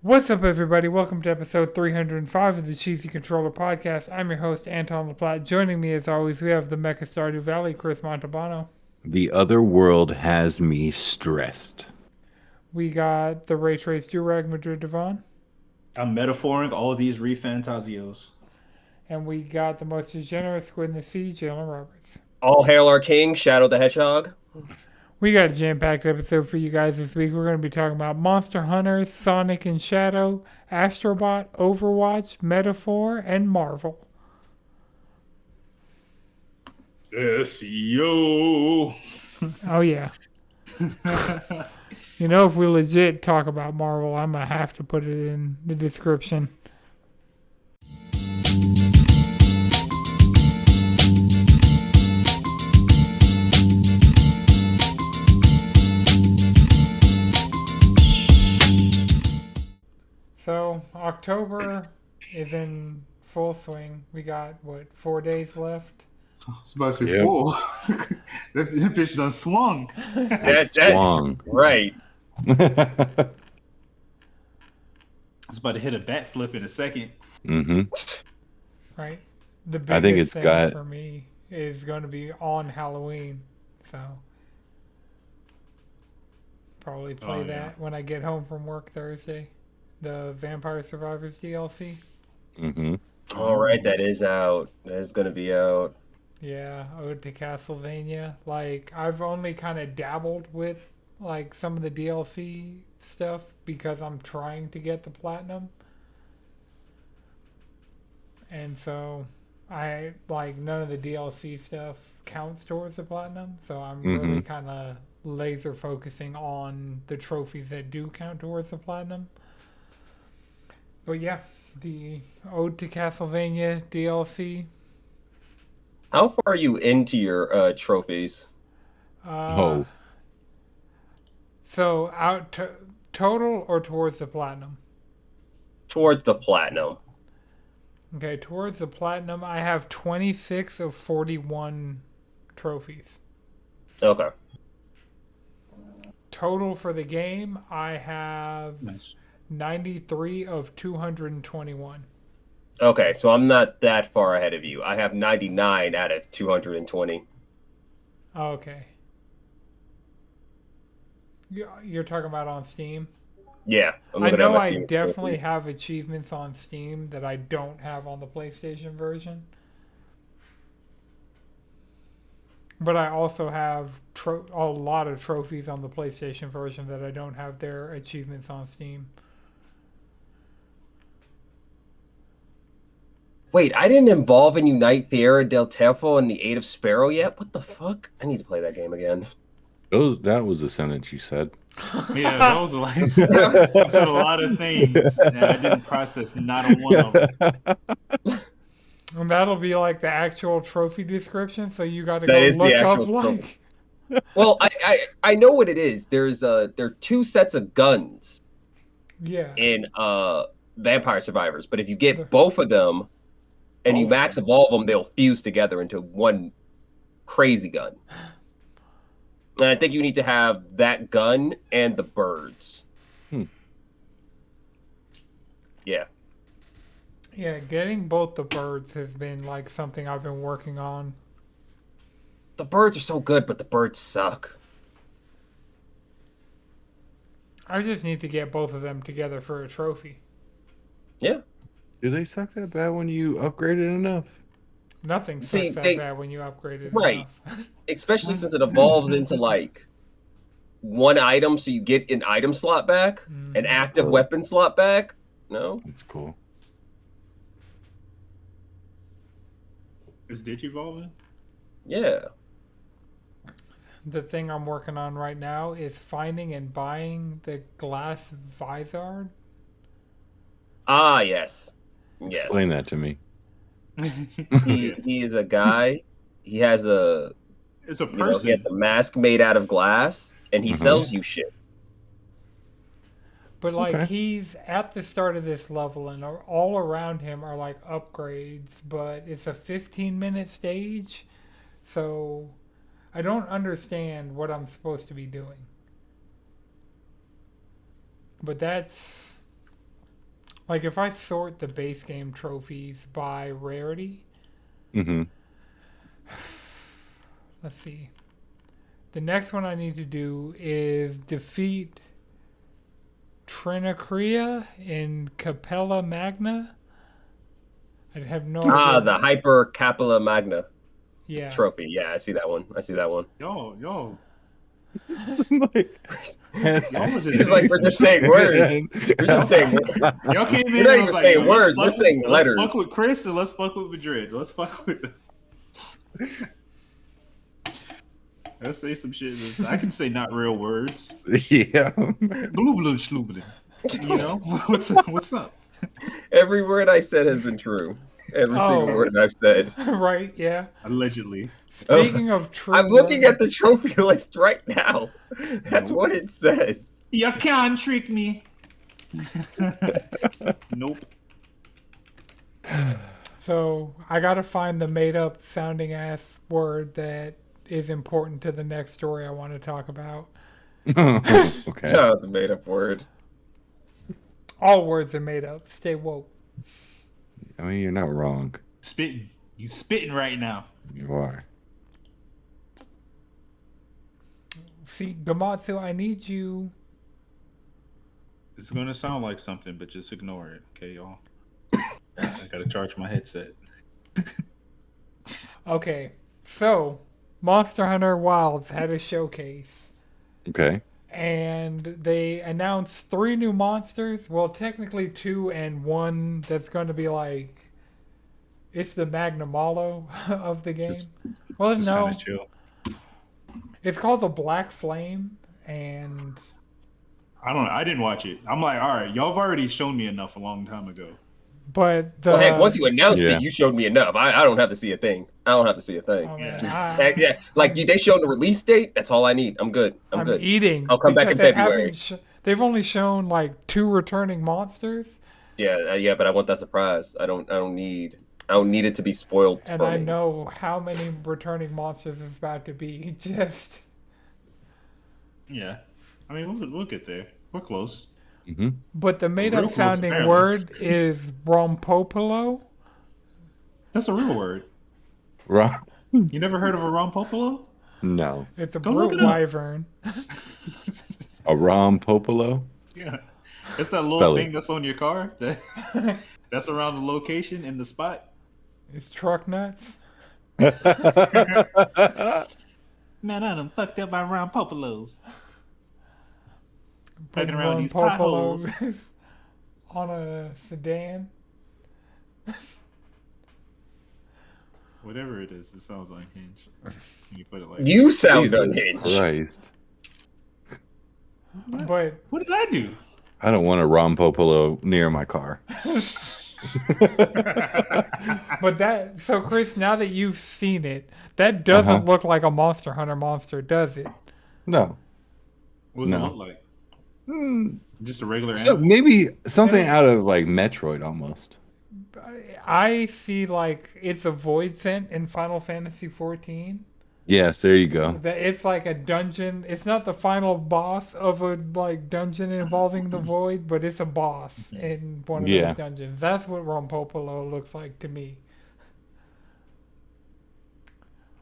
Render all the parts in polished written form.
What's up, everybody? Welcome to episode 305 of the Cheesy Controller Podcast. I'm your host, Anton LaPlatte. Joining me, as always, we have the Mecha Stardew Valley, Chris Montalbano. The other world has me stressed. We got the Ray Trace Durag, Madrid Devon. I'm metaphoring all these re-fantasios. And we got the most degenerate squid in the sea, Jalen Roberts. All hail our king, Shadow the Hedgehog. We got a jam-packed episode for you guys this week. We're going to be talking about Monster Hunter, Sonic and Shadow, Astro Bot, Overwatch, Metaphor, and Marvel. SEO. Oh, yeah. You know, if we legit talk about Marvel, I'm going to have to put it in the description. So, October is in full swing. We got, 4 days left? I was about to say full. That bitch done swung. Swung. Right. I was about to hit a bat flip in a second. Mm-hmm. Right? The I think biggest it's thing for me is going to be on Halloween. So, probably play that when I get home from work Thursday. The Vampire Survivors DLC. Mm-hmm. All right, that is out. That is going to be out. Yeah, Ode to Castlevania. Like, I've only kind of dabbled with, like, some of the DLC stuff because I'm trying to get the Platinum. And so, none of the DLC stuff counts towards the Platinum. So I'm really kind of laser focusing on the trophies that do count towards the Platinum. But yeah, the Ode to Castlevania DLC. How far are you into your trophies? So out total or towards the Platinum? Towards the Platinum. Okay, towards the Platinum, I have 26 of 41 trophies. Okay. Total for the game, I have 93 of 221. Okay, so I'm not that far ahead of you. I have 99 out of 220. Okay. You're talking about on Steam? Yeah. I know I definitely have achievements on Steam that I don't have on the PlayStation version. But I also have a lot of trophies on the PlayStation version that I don't have their achievements on Steam. Wait, I didn't involve and unite Fiera del Tefo and the Eight of Sparrow yet? What the fuck? I need to play that game again. That was the sentence you said. Yeah, that was I said a lot of things that I didn't process, not a one of them. And that'll be like the actual trophy description, so you got to go look up like. Well, I know what it is. There are two sets of guns. Yeah. In Vampire Survivors, but if you get both of them and you max evolve them, they'll fuse together into one crazy gun. And I think you need to have that gun and the birds. Yeah. Yeah, getting both the birds has been like something I've been working on. The birds are so good, but the birds suck. I just need to get both of them together for a trophy. Yeah. Do they suck that bad when you upgrade it enough? Nothing sucks that bad when you upgrade it enough. Right. Especially since it evolves into like one item, so you get an item slot back, an active weapon slot back. No? It's cool. Is Ditch evolving? Yeah. The thing I'm working on right now is finding and buying the glass Vizard. Ah, yes. Yes. Explain that to me. He is a guy. He has it's a person. He has a mask made out of glass, and he sells you shit. But like he's at the start of this level, and all around him are like upgrades. But it's a 15-minute stage, so I don't understand what I'm supposed to be doing. But that's Like if I sort the base game trophies by rarity, Mm-hmm. let's see. The next one I need to do is defeat Trinacria in Capella Magna. I have no idea. The Hyper Capella Magna Yeah. trophy. Yeah, I see that one. Yo. Like, Y'all was It's like we're just saying words. We're just saying words. Y'all came We're in not and even was like, saying let's words, we're fuck saying with- letters. Let's fuck with Chris and let's fuck with Madrid. Let's fuck with. Let's say some shit. I can say not real words. yeah. Bloobly schloobly. You know what's up? Every word I said has been true. Every single word I've said. Right, yeah. Allegedly. Speaking of true I'm looking blood- at the trophy list right now. That's what it says. You can't trick me. Nope. So I gotta find the made up sounding ass word that is important to the next story I want to talk about. Okay. Oh, it's a made up word. All words are made up. Stay woke. I mean, you're not wrong. Spitting. You spitting right now. You are. See, Gamatsu, I need you. It's gonna sound like something, but just ignore it, okay, y'all. I gotta charge my headset. Okay, so Monster Hunter Wilds had a showcase. Okay. And they announced 3 new monsters. Well, technically 2 and 1 that's going to be like... It's the Magnamalo of the game. Well, Just no. kinda chill. It's called the Black Flame. And... I didn't watch it. I'm like, all right, y'all have already shown me enough a long time ago. But the... Well, heck, once you announced Yeah. it, you showed me enough. I don't have to see a thing. I don't have to see a thing. Oh, man, Heck, yeah, like they showed the release date. That's all I need. I'm good. I'm good. eating. I'll come back in because they February. haven't they've only shown like 2 returning monsters. Yeah, but I want that surprise. I don't need it to be spoiled. And for I me. know how many returning monsters is about to be. Just... Yeah. I mean, we'll get there. We're close. Mm-hmm. But the made Real up close, sounding apparently. word is Rompopolo. That's a real word. Wrong. You never heard of a rompopolo? No. It's a Go look brute it up. wyvern. A Rom Popolo? Yeah. It's that little Spell it. thing that's on your car that's around the location in the spot. It's truck nuts. Man, I done fucked up my rompopolos. Fucking around these potholes. on a sedan. Whatever it is, it sounds unhinged. When you put it like You sound Jesus unhinged. Christ. But what did I do? I don't want a Rom Popolo near my car. so Chris, now that you've seen it, that doesn't look like a Monster Hunter monster, does it? No. What does No. it look like? Hmm. Just a regular So animal? maybe something out of like Metroid almost. I see like it's a void scent in Final Fantasy 14. Yes, there you go. That it's like a dungeon. It's not the final boss of a like dungeon involving the void, but it's a boss in one of Yeah. those dungeons. That's what Rompopolo looks like to me.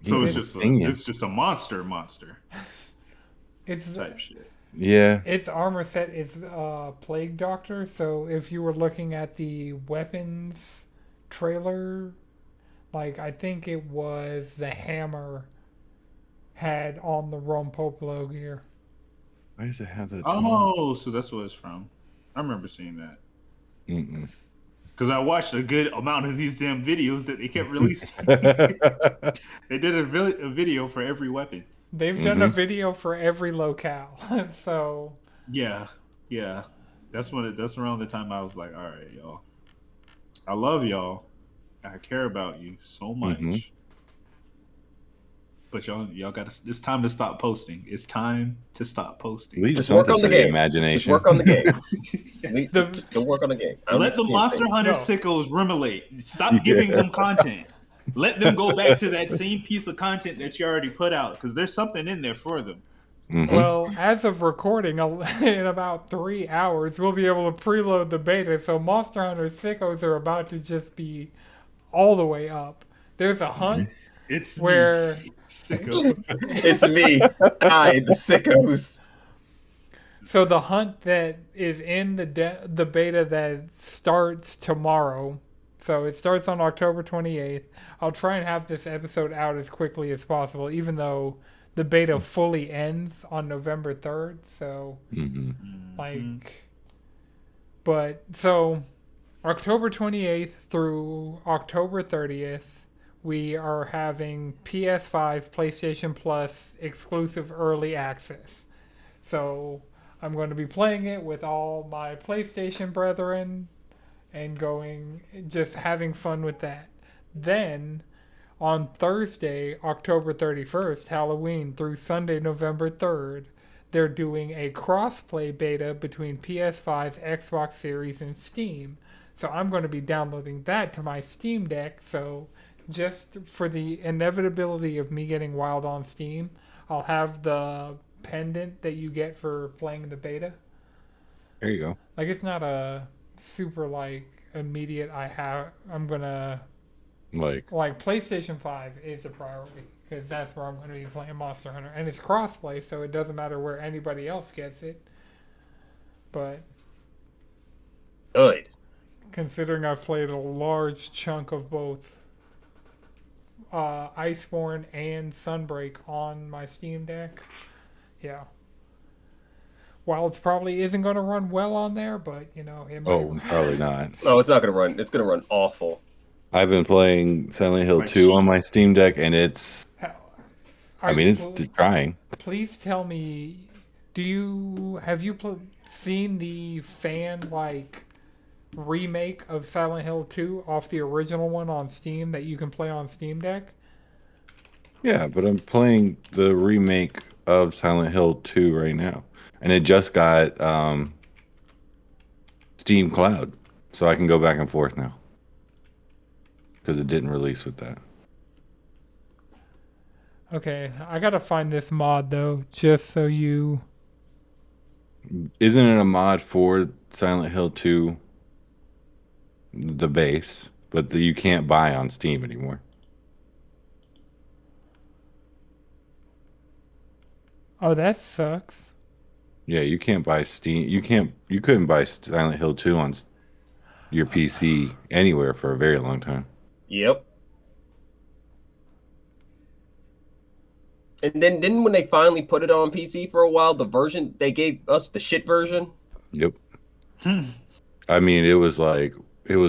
So It's it's just a monster It's type shit. Yeah. its armor set is Plague Doctor. So if you were looking at the weapons trailer, like I think it was the hammer had on the Rompopolo gear. Why does it have that? Oh, so that's what it's from. I remember seeing that. Mm-mm. Because I watched a good amount of these damn videos that they kept releasing. They did a video for every weapon. They've done a video for every locale. So Yeah. That's around the time I was like, all right, y'all. I love y'all. I care about you so much. Mhm. But y'all got to. It's time to stop posting. It's time to stop posting. We Just just want work on the the game. imagination. Just work on the game. Just go work on the game. I don't Let the see Monster anything. Hunter No. sickos remoulate. Stop giving them content. Let them go back to that same piece of content that you already put out because there's something in there for them. Well, as of recording, in about 3 hours, we'll be able to preload the beta. So Monster Hunter Sickos are about to just be all the way up. There's a hunt It's where me, sickos. It's me. The sickos. so the hunt that is in the beta that starts tomorrow. So it starts on October 28th. I'll try and have this episode out as quickly as possible, even though the beta fully ends on November 3rd. So, but so October 28th through October 30th, we are having PS5, PlayStation Plus exclusive early access. So I'm going to be playing it with all my PlayStation brethren and just having fun with that. Then on Thursday, October 31st, Halloween, through Sunday, November 3rd, they're doing a crossplay beta between PS5, Xbox Series, and Steam. So I'm going to be downloading that to my Steam Deck. So just for the inevitability of me getting wild on Steam, I'll have the pendant that you get for playing the beta. There you go. Like, it's not a super, immediate I'm going to... Like PlayStation 5 is a priority because that's where I'm going to be playing Monster Hunter. And it's crossplay, so it doesn't matter where anybody else gets it. But... Good. Considering I've played a large chunk of both Iceborne and Sunbreak on my Steam Deck, yeah. While it probably isn't going to run well on there, but, it might... probably not. No, it's not going to run. It's going to run awful. I've been playing Silent Hill 2 on my Steam Deck, and it's trying. Please tell me, have you seen the remake of Silent Hill 2 off the original one on Steam that you can play on Steam Deck? Yeah, but I'm playing the remake of Silent Hill 2 right now. And it just got Steam Cloud, so I can go back and forth now. Because it didn't release with that. Okay, I gotta find this mod though, just so you... Isn't it a mod for Silent Hill 2, the base, but you can't buy on Steam anymore? Oh, that sucks. Yeah, you can't buy Steam. You couldn't buy Silent Hill 2 on your PC anywhere for a very long time. Yep. And then when they finally put it on PC for a while, the version they gave us, the shit version. Yep. I mean, it was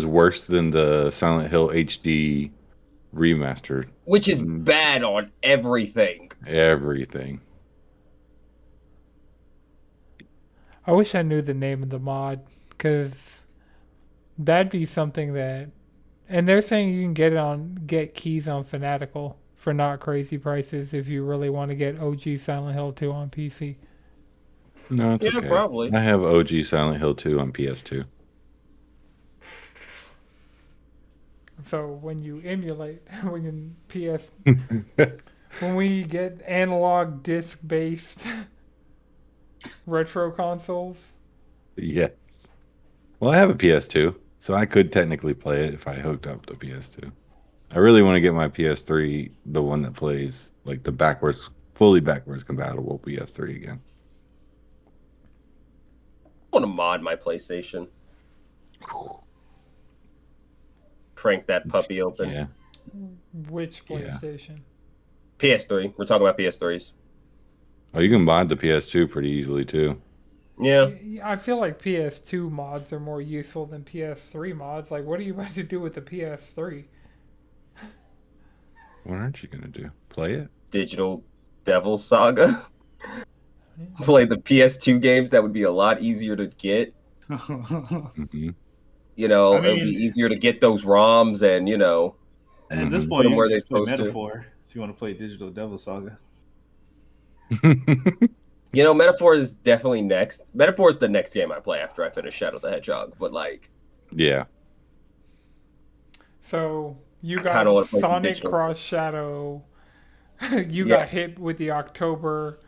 worse than the Silent Hill HD remastered. Which is bad on everything. Everything. I wish I knew the name of the mod, because that'd be something that... And they're saying you can get keys on Fanatical for not crazy prices if you really want to get OG Silent Hill 2 on PC. No, it's okay. Probably. I have OG Silent Hill 2 on PS2. So when you emulate, when we get analog disc-based retro consoles. Yes. Well, I have a PS2, so I could technically play it if I hooked up the PS2. I really want to get my PS3, the one that plays like the fully backwards compatible PS3 again. I want to mod my PlayStation. Crank that puppy open. Yeah. Which PlayStation? PS3. We're talking about PS3s. Oh, you can mod the PS2 pretty easily too. Yeah. I feel like PS2 mods are more useful than PS3 mods. Like, what are you about to do with the PS3? What aren't you gonna do? Play it? Digital Devil Saga. Play the PS2 games. That would be a lot easier to get. Mm-hmm. It would be easier to get those ROMs and, At this point, you where can they just play supposed to. Metaphor if you want to play Digital Devil Saga. Metaphor is definitely next. Metaphor is the next game I play after I finish Shadow the Hedgehog. But, yeah. So, you got Sonic Cross Shadow. You got hit with the October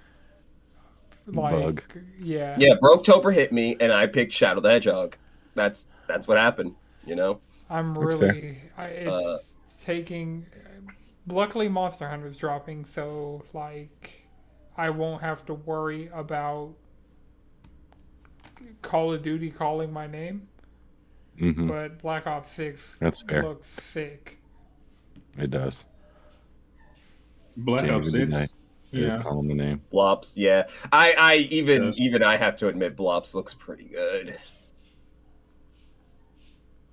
like, bug. Yeah. Yeah, Broketober hit me, and I picked Shadow the Hedgehog. That's what happened. You know. I'm That's really. It's taking. Luckily, Monster Hunter's dropping, so like, I won't have to worry about Call of Duty calling my name. Mm-hmm. But Black Ops 6 That's fair. looks sick. It does. Black Can't Ops even 6. deny it. Just call him the name. Blops, yeah. I Yes. even I have to admit Blops looks pretty good.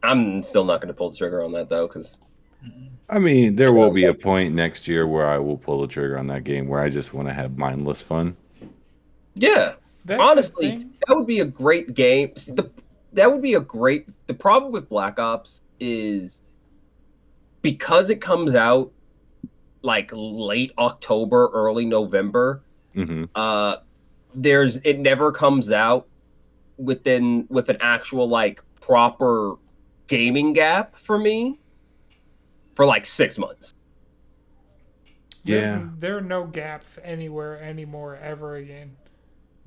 I'm still not going to pull the trigger on that though, because I mean, there will be a point next year where I will pull the trigger on that game where I just want to have mindless fun. yeah, That's the honestly, thing. that would be a great game. See, that would be a great. The problem with Black Ops is because it comes out like late October, early November. Mm-hmm. It never comes out with an actual like proper gaming gap for me for like 6 months. There are no gaps anywhere anymore ever again.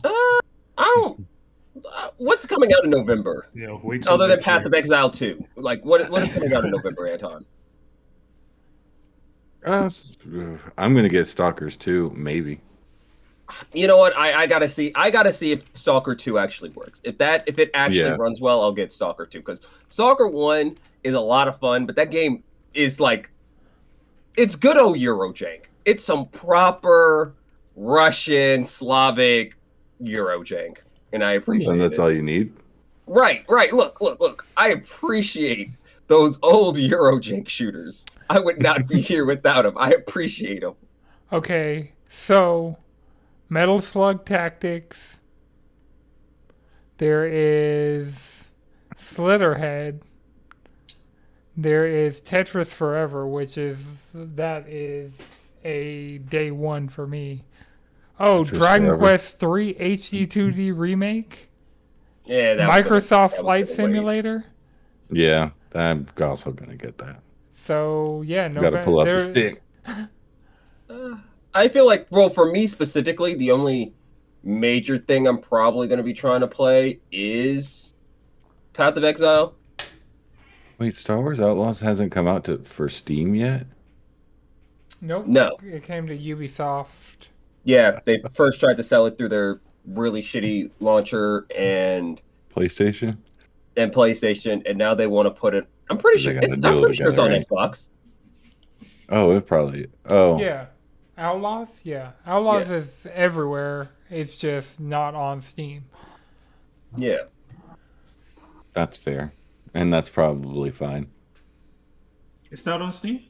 I don't. What's coming out in November? Yeah, wait till Other than next Path year. of Exile 2. Like, what is coming out in November, Anton? I'm gonna get Stalkers too, maybe. You know what? I gotta see. I gotta see if Stalker 2 actually works. If it actually runs well, I'll get Stalker 2. Because Stalker 1 is a lot of fun, but that game is like, it's good old Eurojank. It's some proper Russian, Slavic Eurojank. And I appreciate And that's it. all you need. Right. Look. I appreciate those old Eurojank shooters. I would not be here without them. I appreciate them. Okay, so Metal Slug Tactics. There is Slitherhead. There is Tetris Forever, that is a day one for me. Oh, Tetris Dragon Forever. Quest 3 HD2D remake. Yeah, that Microsoft was Flight gonna wait. Simulator. Yeah, I'm also gonna get that. So yeah, Got to pull out the stick. I feel like, well, for me specifically, the only major thing I'm probably going to be trying to play is Path of Exile. Wait, Star Wars Outlaws hasn't come out for Steam yet? Nope. No. It came to Ubisoft. Yeah, they first tried to sell it through their really shitty launcher and PlayStation? PlayStation, and now they want to put it. I'm pretty sure it's on Xbox. Oh, it probably. Oh, Yeah. Outlaws? Yeah. Outlaws is everywhere. It's just not on Steam. Yeah. that's fair, and that's probably fine. It's not on Steam?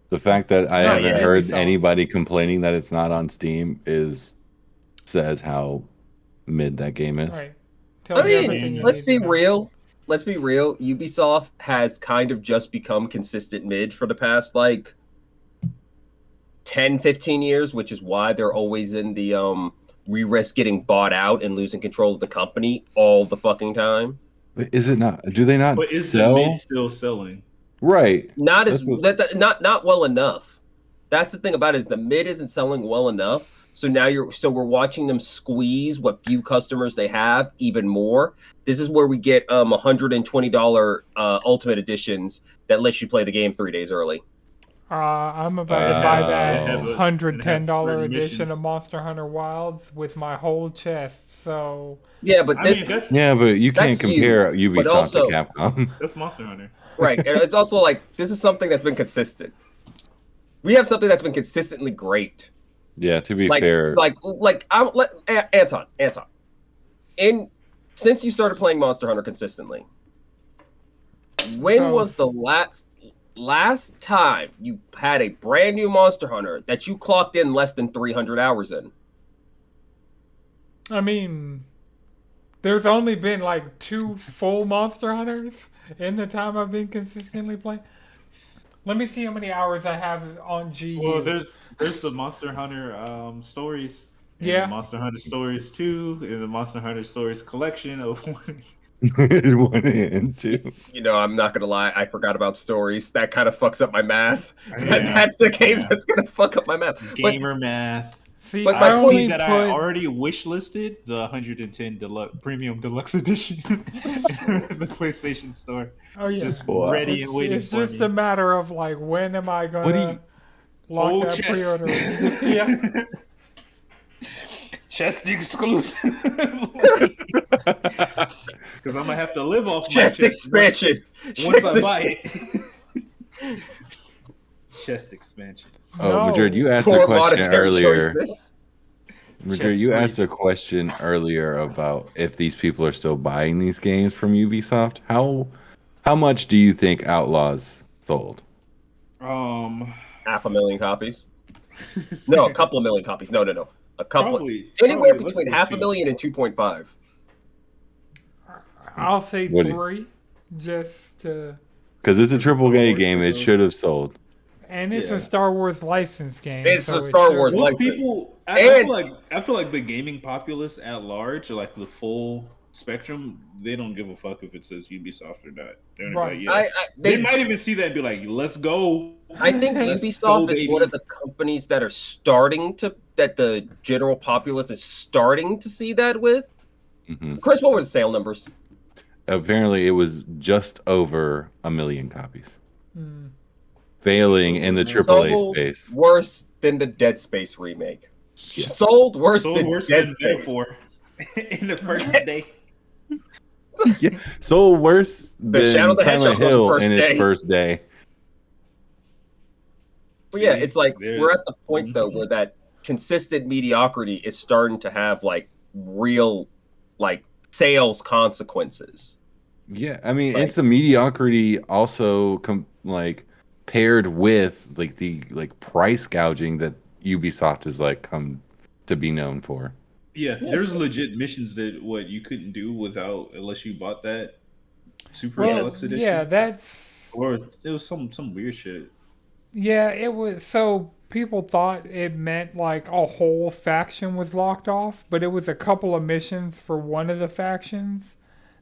The fact that I haven't heard Ubisoft. anybody complaining that it's not on Steam says how mid that game is. Right. I Tells you mean, everything you let's need be to know. real. Let's be real. Ubisoft has kind of just become consistent mid for the past like 10, 15 years, which is why they're always in the we risk getting bought out and losing control of the company all the fucking time. But is it not? Do they not But is sell? the mid still selling? Right. Not as That's not well enough. That's the thing about it, is the mid isn't selling well enough. So now we're watching them squeeze what few customers they have even more. This is where we get $120 Ultimate Editions that lets you play the game 3 days early. I'm about to buy that have a- $110 certain edition missions. of Monster Hunter Wilds with my whole chest. So Yeah, but I this mean, that's Yeah, but you That's can't compare you, but Ubisoft also- to Capcom. that's Monster Hunter. right, and it's also like this is something that's been consistent. We have something that's been consistently great. Yeah, to be Like fair, Anton. Since you started playing Monster Hunter consistently, when So- was the last time you had a brand new Monster Hunter that you clocked in less than 300 hours in? I mean, there's only been like 2 full Monster Hunters in the time I've been consistently playing. Let me see how many hours I have on GU. Well, there's the Monster Hunter stories. And Yeah. the Monster Hunter Stories 2 and the Monster Hunter Stories collection of 1 and 2. You know, I'm not gonna lie, I forgot about stories. That kind of fucks up my math. Yeah. That's the game Yeah. that's gonna fuck up my math. But gamer math. See, But I my only that put. I already wish listed the 110 premium deluxe edition in the PlayStation Store. Oh yeah, Just Wow. ready and waiting it's for just me. a matter of like when am I What do you? gonna lock Whole that chest. pre-order? Yeah. Chest exclusive. Because I'm gonna have to live off Chest my chest expansion. once I buy it. Chest expansion. Oh, Madrid, you asked a Poor question monetary earlier. choices. Madrid, you asked a question earlier about if these people are still buying these games from Ubisoft. How much do you think Outlaws sold? 500,000 copies. No, a couple of million copies. No. A couple. Probably Anywhere let's between go 500,000 and 2.5. I'll say What do you- 3, just to. Because it's a triple Star A Wars game, it stuff. should have sold. And it's Yeah. a Star Wars license game. It's so a Star it Wars should- license. Most people, I feel like the gaming populace at large, like the full spectrum, they don't give a fuck if it says Ubisoft or not. They're gonna be like, yeah. They might even see that and be like, "Let's go." I think Let's Ubisoft go, is baby. one of the companies that are that the general populace is starting to see that with. Hmm. Chris, what were the sale numbers? Apparently, it was just over 1 million copies, Mm. failing in the AAA Sold space. worse than the Dead Space remake. Yeah. Sold worse Sold than worse Dead than Space. Metaphor in the first day. Yeah, sold worse Shadow than the Hedgehog Silent on the Hill first in its day. first day. But yeah, See, it's like there- we're at the point though where that consistent mediocrity is starting to have like real like sales consequences. Yeah, I mean, Like- it's the mediocrity also paired with the price gouging that Ubisoft has come to be known for. Yeah, there's legit missions that you couldn't do unless you bought that super Well, deluxe edition. yeah, that's. Or it was some weird shit. Yeah, it was. So people thought it meant like a whole faction was locked off, but it was a couple of missions for one of the factions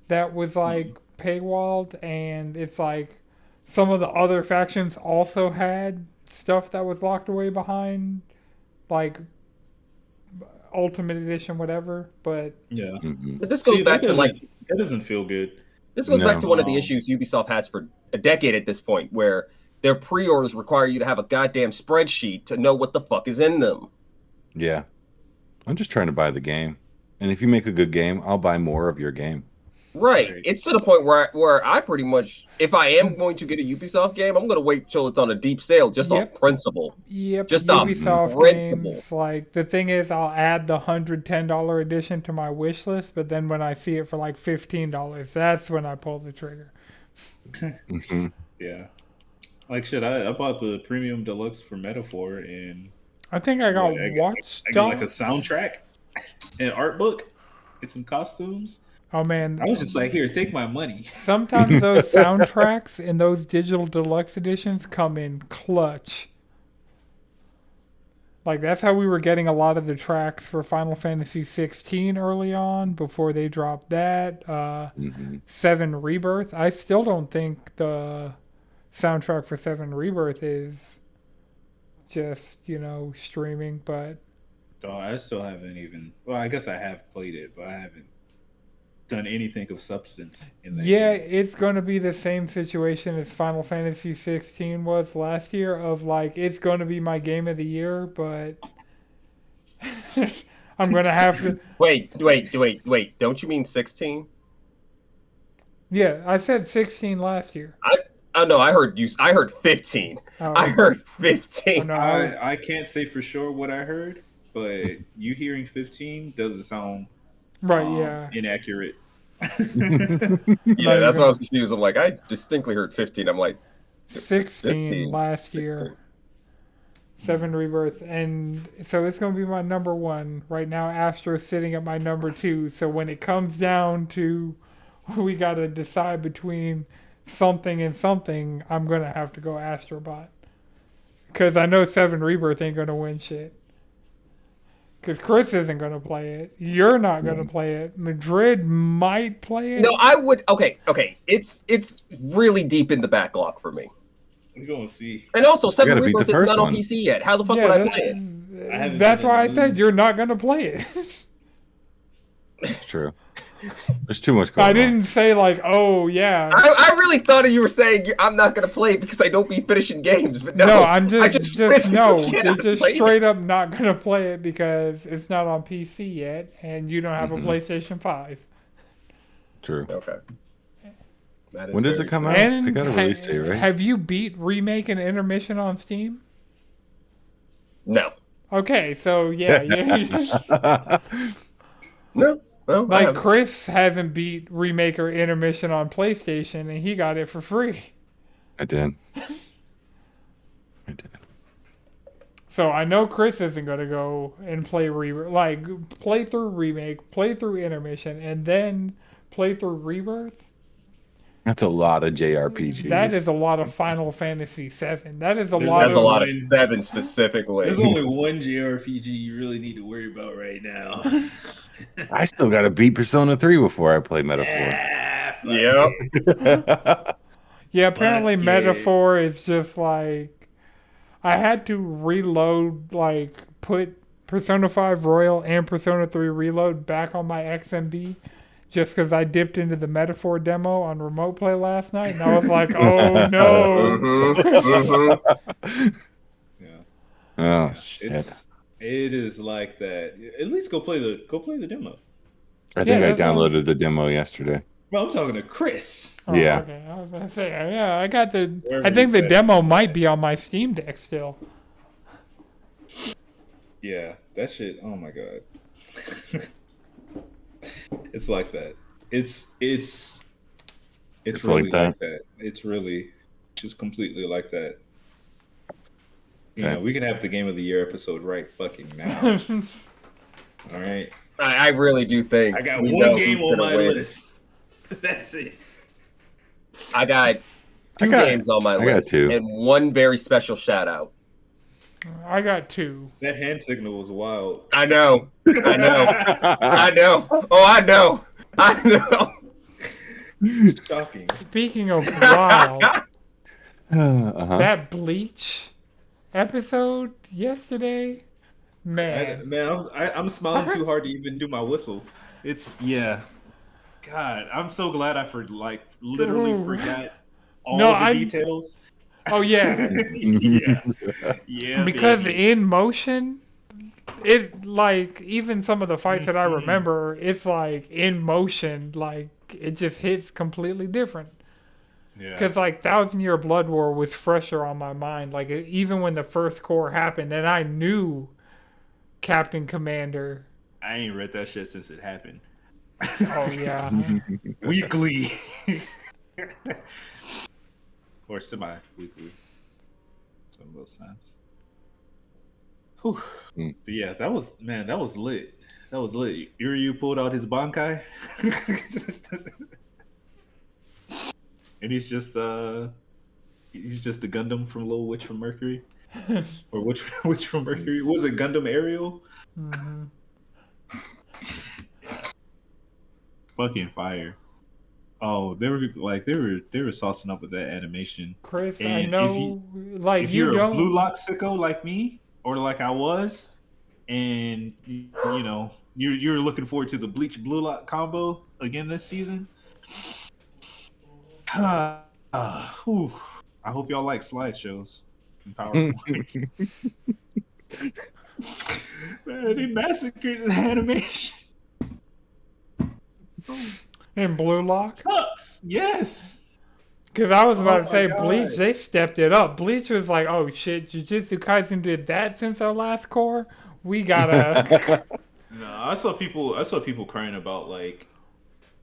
that was like paywalled, and it's like some of the other factions also had stuff that was locked away behind like Ultimate Edition, whatever. But Yeah. Mhm. But this goes back to like that doesn't feel good. this goes back No. to one of the issues Ubisoft has for a decade at this point, where their pre-orders require you to have a goddamn spreadsheet to know what the fuck is in them. Yeah, I'm just trying to buy the game, and if you make a good game, I'll buy more of your game. Right. Right. It's to the point where I pretty much, if I am going to get a Ubisoft game, I'm going to wait till it's on a deep sale just on Yep. principle. yep, Just on Ubisoft principle. games. Like the thing is, I'll add the $110 edition to my wish list, but then when I see it for like $15, that's when I pull the trigger. Mhm. Yeah. Like shit, I bought the premium deluxe for Metaphor and I think I got I Watch got like a Dogs. soundtrack, an art book, and some costumes. Oh man, I was just like, here, take my money. sometimes those soundtracks in those digital deluxe editions come in clutch. Like that's how we were getting a lot of the tracks for Final Fantasy 16 early on before they dropped that. Mhm. 7 Rebirth. I still don't think the soundtrack for 7 Rebirth is just, streaming, but Oh, I still haven't even. Well, I guess I have played it, but I haven't done anything of substance in that. yeah, game. it's going to be the same situation as Final Fantasy 16 was last year of like, it's going to be my game of the year, but I'm going to have to. Wait. Don't you mean 16? Yeah, I said 16 last year. Oh no, I heard 15. Oh, I heard 15. oh, no, I can't say for sure what I heard, but you hearing 15 doesn't sound right, yeah. inaccurate. Yeah, that's why I was confused. I'm like, I distinctly heard 15. I'm like, 16 15, last year. 7 Rebirth. And so it's going to be my number 1. Right now, Astro's sitting at my number 2. So when it comes down to we got to decide between something and something, I'm going to have to go Astro Bot. Because I know 7 Rebirth ain't going to win shit. Because Chris isn't going to play it. You're not going to play it. Madrid might play it. no, I would. Okay. It's really deep in the backlog for me. We're gonna see. And also, 7 gotta beat Rebirth the is first not on one. PC yet. How the fuck would I play it? That's why I said you're not gonna play it. It's true. There's too much going on. I didn't say like, oh yeah. I really thought you were saying I'm not gonna play it because I don't be finishing games. But no, I'm just straight up not gonna play it because it's not on PC yet, and you don't have a PlayStation 5. True. Okay. When does it come out? They got a release date, right? Have you beat Remake and Intermission on Steam? No. Okay, so yeah. No. Like Chris hasn't beat Remake or Intermission on PlayStation, and he got it for free. I did. So I know Chris isn't gonna go and play through Remake, play through Intermission, and then play through Rebirth. That's a lot of JRPGs. That is a lot of Final Fantasy VII. That's a lot of 7 specifically. There's only one JRPG you really need to worry about right now. I still got to beat Persona 3 before I play Metaphor. Yep. Yeah, apparently Metaphor is just like... I had to reload, put Persona 5 Royal and Persona 3 Reload back on my XMB just because I dipped into the Metaphor demo on Remote Play last night, and I was like, oh no. Yeah. Oh, shit. It is like that. At least go play the demo. I think I downloaded the demo yesterday. Well, I'm talking to Chris. Oh, yeah. Okay. I was gonna say, yeah, I got the. I think the demo might be on my Steam Deck still. Yeah, that shit. Oh my god. It's like that. It's really like that. It's really just completely like that. You know, we can have the Game of the Year episode right fucking now. All right. I really do think I got one game on my list. That's it. I got two games on my list. I got two. And one very special shout out. I got two. That hand signal was wild. I know. I know. Oh, I know. Shocking. Speaking of wild, that Bleach episode yesterday, man. I'm smiling too hard to even do my whistle. God, I'm so glad I literally forgot all the details. Oh yeah. Yeah. Because in motion, it even some of the fights that I remember, it's in motion, it just hits completely different. Yeah. Because 1,000 Year Blood War was fresher on my mind. Even when the first core happened, and I knew Captain Commander. I ain't read that shit since it happened. Oh yeah. Weekly. Or semi-weekly. Some of those times. Whew. But yeah, that was lit. That was lit. Uryu pulled out his Bankai. And he's just the Gundam from Little Witch from Mercury. Or Witch from Mercury. Was it Gundam Ariel? Mm-hmm. Fucking fire. Oh, they were saucing up with that animation. Chris, and I know, if you're a Blue Lock sicko like me, or like I was, and you're looking forward to the Bleach Blue Lock combo again this season. I hope y'all like slideshows and PowerPoints. Man, they massacred the animation. In Blue Lock? Sucks. Yes. Because I was about to say, Bleach, they stepped it up. Bleach was like, oh shit, Jujutsu Kaisen did that since our last core? We gotta... No, I saw people crying about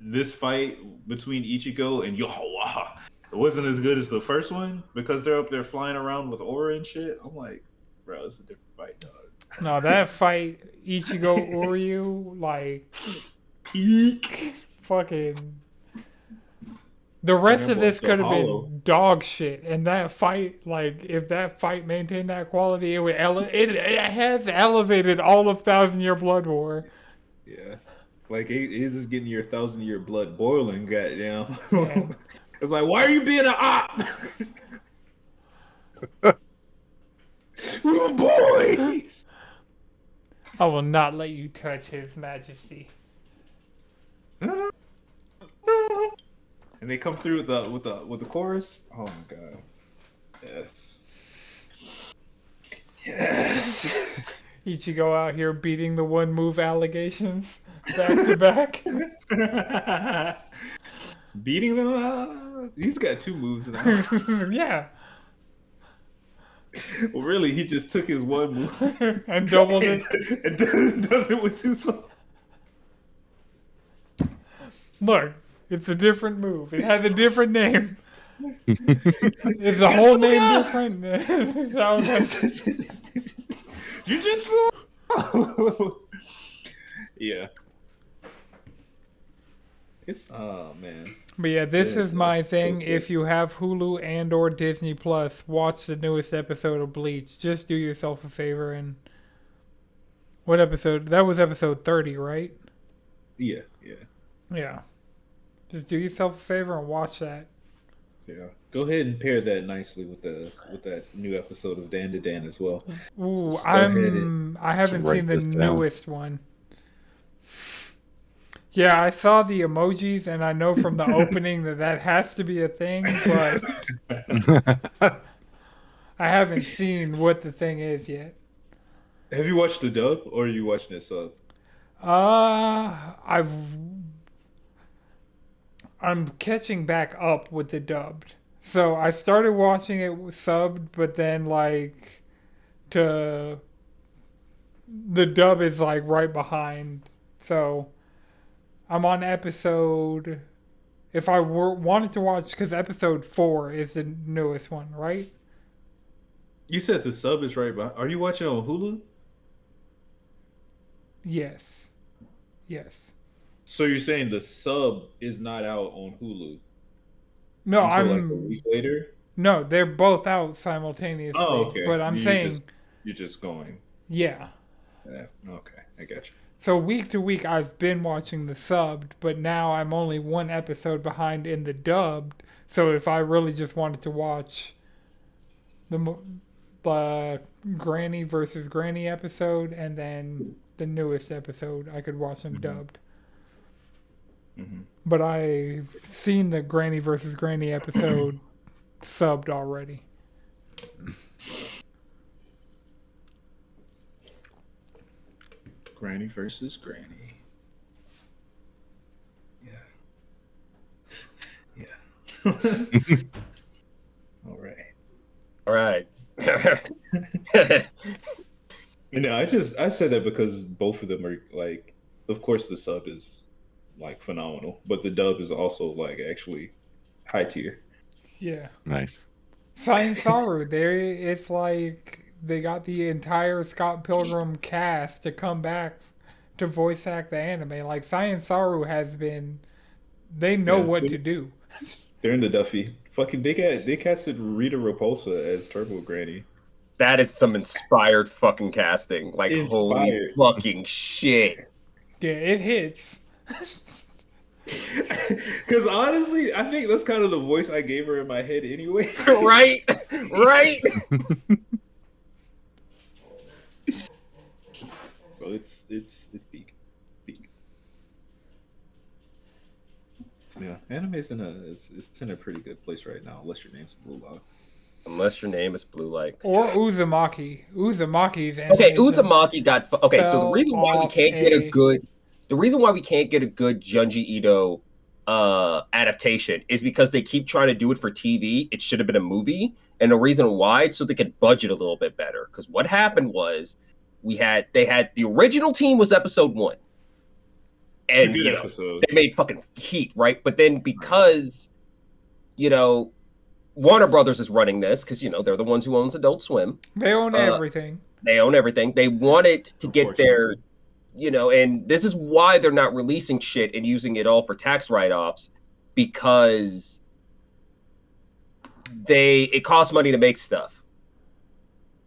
this fight between Ichigo and Yohawa. It wasn't as good as the first one because they're up there flying around with aura and shit. I'm like, bro, it's a different fight, dog. No, that fight, Ichigo Uryu, peak. Fucking. The rest of this could have been dog shit, and that fight, if that fight maintained that quality, it has elevated all of 1,000 Year Blood War. Yeah, it is getting your 1,000 Year Blood boiling, goddamn. Yeah. It's why are you being an op? Boys. I will not let you touch His Majesty. And they come through with the chorus. Oh my god. Yes. Yes. Ichigo out here beating the one move allegations back to back. Beating them? He's got 2 moves now. Yeah. Well, really, he just took his 1 move and doubled it. And does it with 2 songs. Look, it's a different move. It has a different name. Is the whole name different? Jiu-jitsu! Yeah. It's, oh, man. But yeah, this is my thing. If you have Hulu and or Disney Plus, watch the newest episode of Bleach. Just do yourself a favor and... What episode? That was episode 30, right? Yeah. Yeah. Just do yourself a favor and watch that. Yeah. Go ahead and pair that nicely with that new episode of Dan to Dan as well. Ooh, I haven't seen the newest one. Yeah, I saw the emojis, and I know from the opening that has to be a thing, but I haven't seen what the thing is yet. Have you watched the dub, or are you watching it sub? I'm catching back up with the dubbed. So I started watching it subbed, but then the dub is right behind. So I'm on episode. If I wanted to watch, because episode 4 is the newest one, right? You said the sub is right behind. Are you watching on Hulu? Yes. So you're saying the sub is not out on Hulu? No, until a week later. No, they're both out simultaneously. Oh, okay. But I'm saying you're just going. Yeah. Okay, I got you. So week to week, I've been watching the subbed, but now I'm only 1 episode behind in the dubbed. So if I really just wanted to watch the Granny versus Granny episode and then the newest episode, I could watch them dubbed. Mm-hmm. But I've seen the Granny versus Granny episode subbed already. Granny versus Granny. Yeah. All right. I said that because both of them are of course the sub is phenomenal, but the dub is also actually high tier. Yeah. Nice. Science Saru, it's they got the entire Scott Pilgrim cast to come back to voice act the anime. Science Saru has been, they know what to do. They're in the Duffy. Fucking they casted Rita Repulsa as Turbo Granny. That is some inspired fucking casting. Holy fucking shit. Yeah, it hits. Because honestly, I think that's kind of the voice I gave her in my head anyway. Right. So it's peak. Yeah, anime's it's in a pretty good place right now, unless your name's Blue Lock. Unless your name is Blue Like. Or Uzumaki. Uzumaki's okay, Uzumaki got okay. So the reason why we can't get a good Junji Ito adaptation is because they keep trying to do it for TV. It should have been a movie, and the reason why it's so they could budget a little bit better. Because what happened was they had the original team was episode 1, and they made fucking heat, right? But then because Warner Brothers is running this because they're the ones who owns Adult Swim. They own everything. They wanted to get their and this is why they're not releasing shit and using it all for tax write-offs, because it costs money to make stuff.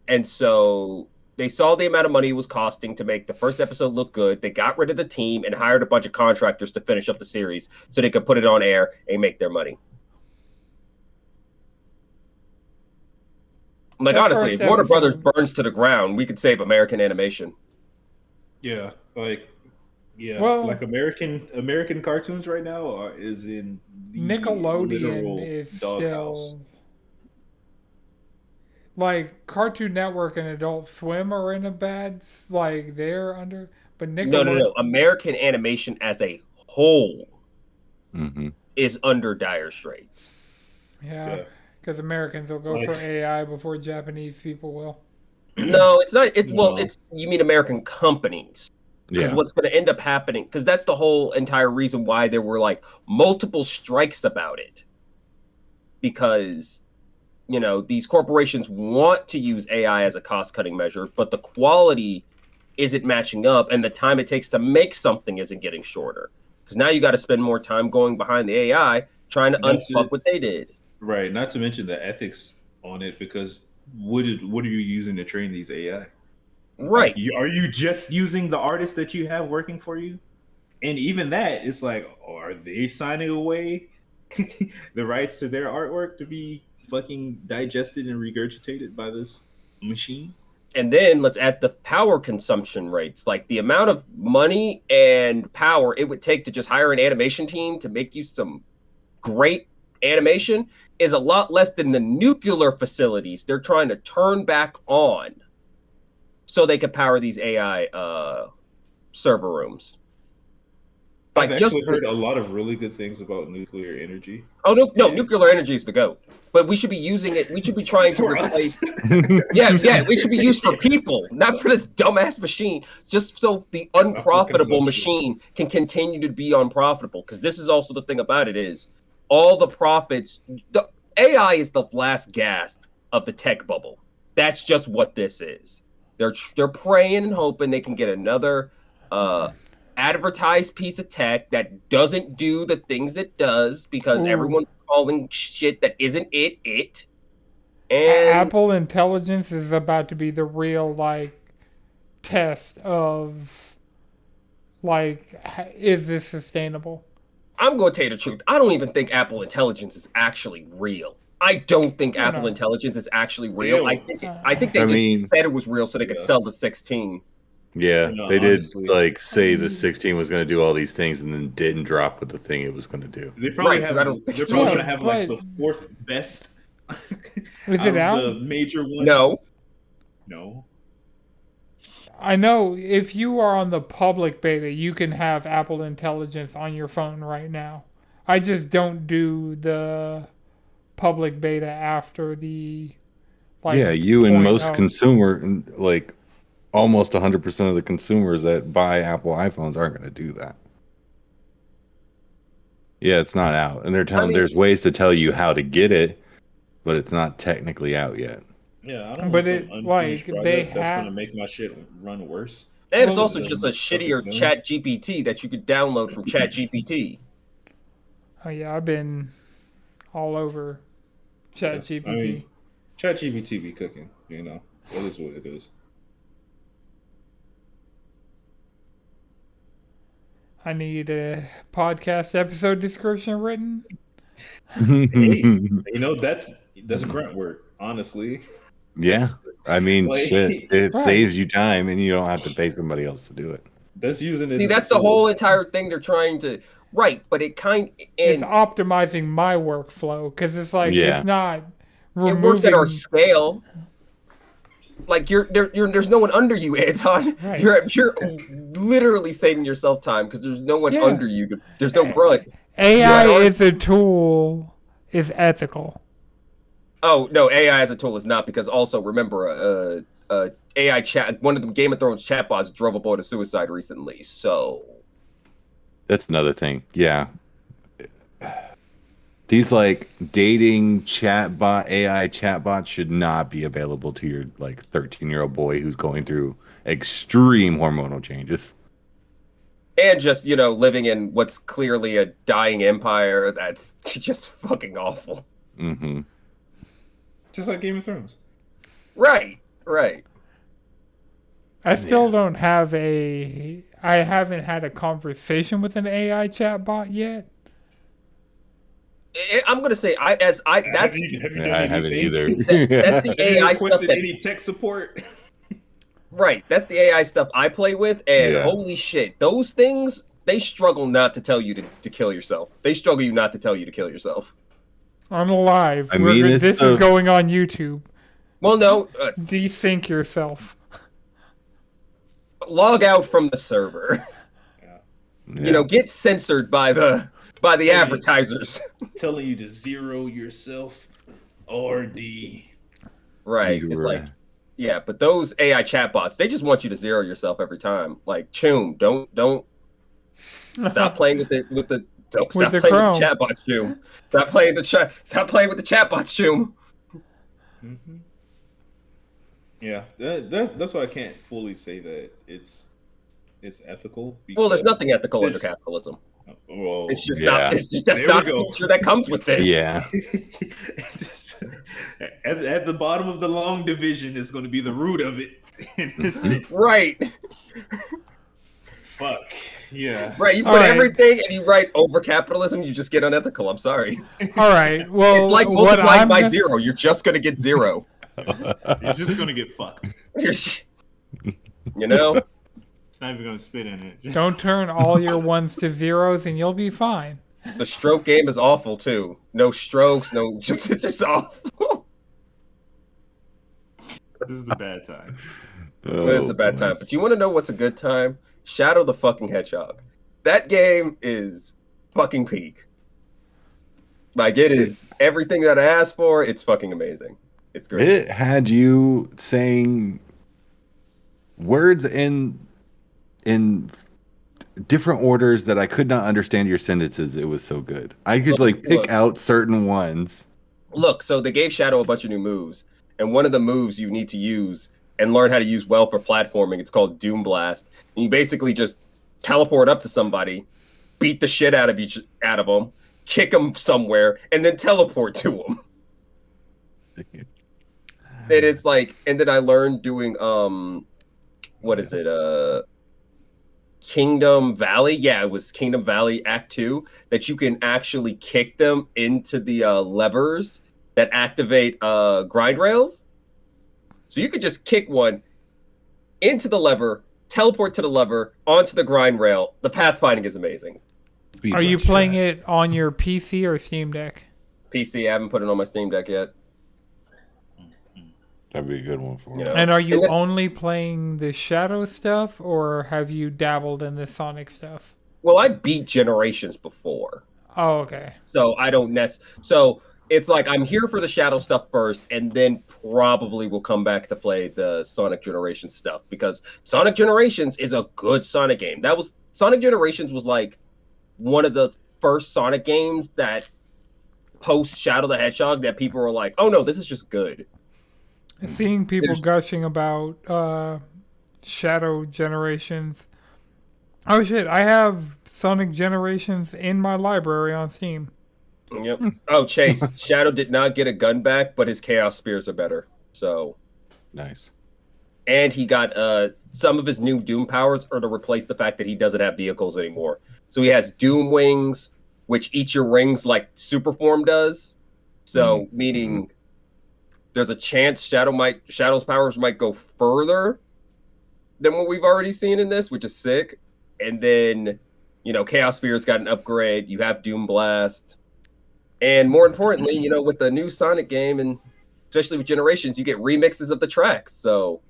And so they saw the amount of money it was costing to make the first episode look good. They got rid of the team and hired a bunch of contractors to finish up the series so they could put it on air and make their money. Honestly, if Warner Brothers burns to the ground, we could save American animation. Yeah, like Well, like American cartoons right now is in the Nickelodeon literal is doghouse. still like Cartoon Network and Adult Swim are in a bad like they're under, but Nickelodeon. No. American animation as a whole Mm-hmm. is under dire straits. Yeah, because Americans will go for AI before Japanese people will. No, it's not. It's No. it's you mean American companies. Because what's going to end up happening, because that's the whole entire reason why there were like multiple strikes about it. Because, these corporations want to use AI as a cost-cutting measure, but the quality isn't matching up, and the time it takes to make something isn't getting shorter. Because now you got to spend more time going behind the AI trying to unfuck what they did. Right. Not to mention the ethics on it, because what are you using to train these AI? Right. Like, are you just using the artists that you have working for you? And even that, it's like, are they signing away the rights to their artwork to be fucking digested and regurgitated by this machine? And then let's add the power consumption rates, like the amount of money and power it would take to just hire an animation team to make you some great animation is a lot less than the nuclear facilities they're trying to turn back on so they could power these AI server rooms. I've actually heard a lot of really good things about nuclear energy. Oh no, nuclear energy is the GOAT. But we should be using it. We should be trying to replace. Yeah. We should be used for people, not for this dumbass machine. Just so the unprofitable machine can continue to be unprofitable. Because this is also the thing about it is, all the profits. The AI is the last gasp of the tech bubble. That's just what this is. They're praying and hoping they can get another advertised piece of tech that doesn't do the things it does because everyone's calling shit that isn't it. And Apple Intelligence is about to be the real test of is this sustainable? I'm going to tell you the truth. I don't even think Apple Intelligence is actually real. I don't think Apple Intelligence is actually real. I think they just said it was real so they could sell the 16. Yeah, they did say the 16 was going to do all these things and then didn't drop what the thing it was going to do. They probably they're probably going to have the fourth best. Is it out? The major ones. No. I know if you are on the public beta, you can have Apple Intelligence on your phone right now. I just don't do the public beta after the you and most consumer almost 100% of the consumers that buy Apple iPhones aren't going to do that. Yeah, it's not out. And they're telling there's ways to tell you how to get it, but it's not technically out yet. Yeah, I don't want some unfinished project that's going to make my shit run worse. And it's also just a shittier Chat GPT that you could download from Chat GPT. Oh yeah, I've been all over Chat GPT. Chat GPT be cooking, That is what it is. I need a podcast episode description written. Hey, that's grunt work, honestly. Yeah, shit, it saves you time, and you don't have to pay somebody else to do it. That's using it. See, that's the whole entire thing they're trying to but it it's optimizing my workflow because it's it's not. It works at our scale. Like there's no one under you, Anton. Right. You're literally saving yourself time because there's no one under you. There's no grunt. AI is a tool. Is ethical. Oh no, AI as a tool is not, because also remember, AI chat. One of the Game of Thrones chatbots drove a boy to suicide recently. So that's another thing. Yeah. These dating chatbot AI chatbots should not be available to your 13-year-old boy who's going through extreme hormonal changes. And just, living in what's clearly a dying empire that's just fucking awful. Mm-hmm. Just like Game of Thrones. Right. I still don't have I haven't had a conversation with an AI chatbot yet. I'm gonna say have you done I haven't either. That's the AI stuff. Any tech support? Right. That's the AI stuff I play with, and holy shit, those things, they struggle not to tell you to kill yourself. They struggle you not to tell you to kill yourself. I'm alive. I mean, this is going on YouTube. Well, no. Desync yourself. Log out from the server. Yeah. Get censored by the advertisers. Telling you to zero yourself or D. Right. It's like, yeah, but those AI chatbots, they just want you to zero yourself every time. Like, Choom, don't stop playing with the don't stop playing with the chatbots, Choom. Stop playing with the chatbots, Choom. Mm-hmm. Yeah, that's why I can't fully say that it's ethical. Well, there's nothing ethical under capitalism. Well, it's just that's not the feature that comes with this. Yeah. at the bottom of the long division is going to be the root of it. Right. Fuck. Yeah. Right. You put everything and you write over capitalism, you just get unethical. I'm sorry. All right. Well, it's like multiplying by 0. You're just going to get 0. You're just going to get fucked. It's not even going to spit in it. Don't turn all your ones to zeros and you'll be fine. The stroke game is awful too. No strokes, it's just awful. This is a bad time. It's a bad time. But you want to know what's a good time? Shadow the fucking Hedgehog. That game is fucking peak. Like, it is everything that I asked for. It's fucking amazing. It's great. It had you saying words in different orders that I could not understand your sentences. It was so good. I could pick out certain ones. Look, so they gave Shadow a bunch of new moves, and one of the moves you need to use and learn how to use well for platforming, it's called Doom Blast. And you basically just teleport up to somebody, beat the shit out of them, kick them somewhere, and then teleport to them. And it's like, and then I learned doing what is it? Kingdom Valley. Yeah, it was Kingdom Valley Act 2, that you can actually kick them into the levers that activate grind rails. So you could just kick one into the lever, teleport to the lever, onto the grind rail. The pathfinding is amazing. Are you playing it on your PC or Steam Deck? PC. I haven't put it on my Steam Deck yet. That'd be a good one for you. And are you only playing the Shadow stuff, or have you dabbled in the Sonic stuff? Well, I beat Generations before. Oh, okay. So I don't So it's like I'm here for the Shadow stuff first, and then probably will come back to play the Sonic Generations stuff, because Sonic Generations is a good Sonic game. Sonic Generations was like one of the first Sonic games that post Shadow the Hedgehog that people were like, "Oh no, this is just good." Seeing people gushing about Shadow Generations. Oh shit, I have Sonic Generations in my library on Steam. Yep. Oh, Chase, Shadow did not get a gun back, but his Chaos Spears are better. So nice. And he got some of his new Doom powers are to replace the fact that he doesn't have vehicles anymore. So he has Doom Wings, which eat your rings like Superform does. So meaning there's a chance Shadow's powers might go further than what we've already seen in this, which is sick. And then, Chaos Spear's got an upgrade. You have Doom Blast. And more importantly, with the new Sonic game, and especially with Generations, you get remixes of the tracks. So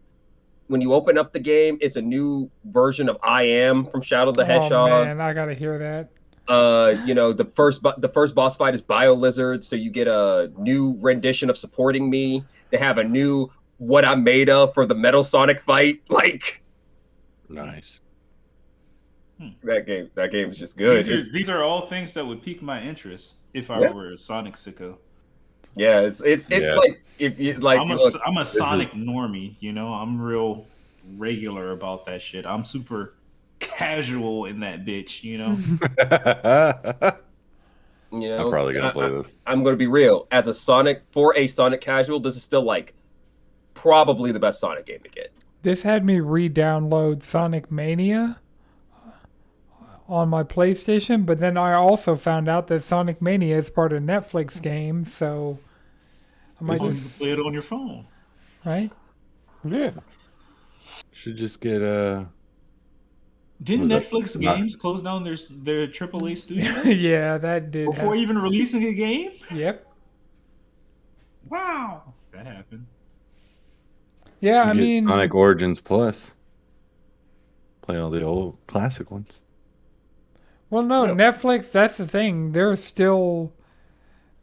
when you open up the game, it's a new version of I Am from Shadow the Hedgehog. Oh man, I gotta hear that. The first boss fight is Bio Lizard, so you get a new rendition of Supporting Me. They have a new What I'm Made Of for the Metal Sonic fight. Like, nice. That game is just good. These are all things that would pique my interest if I were a Sonic sicko. Yeah, it's like if you like. I'm a Sonic normie, I'm real regular about that shit. I'm super casual in that bitch, I'm probably gonna play this. I'm gonna be real. As a Sonic casual, this is still like probably the best Sonic game to get. This had me re-download Sonic Mania on my PlayStation, but then I also found out that Sonic Mania is part of Netflix games, so I might just play it on your phone, right? Yeah. Should just get Didn't Netflix games close down their AAA studio? Yeah, that did. Before even releasing a game? Yep. Wow. That happened. Yeah, I mean, Sonic Origins Plus. Play all the old classic ones. Well, no, Netflix, that's the thing. There's still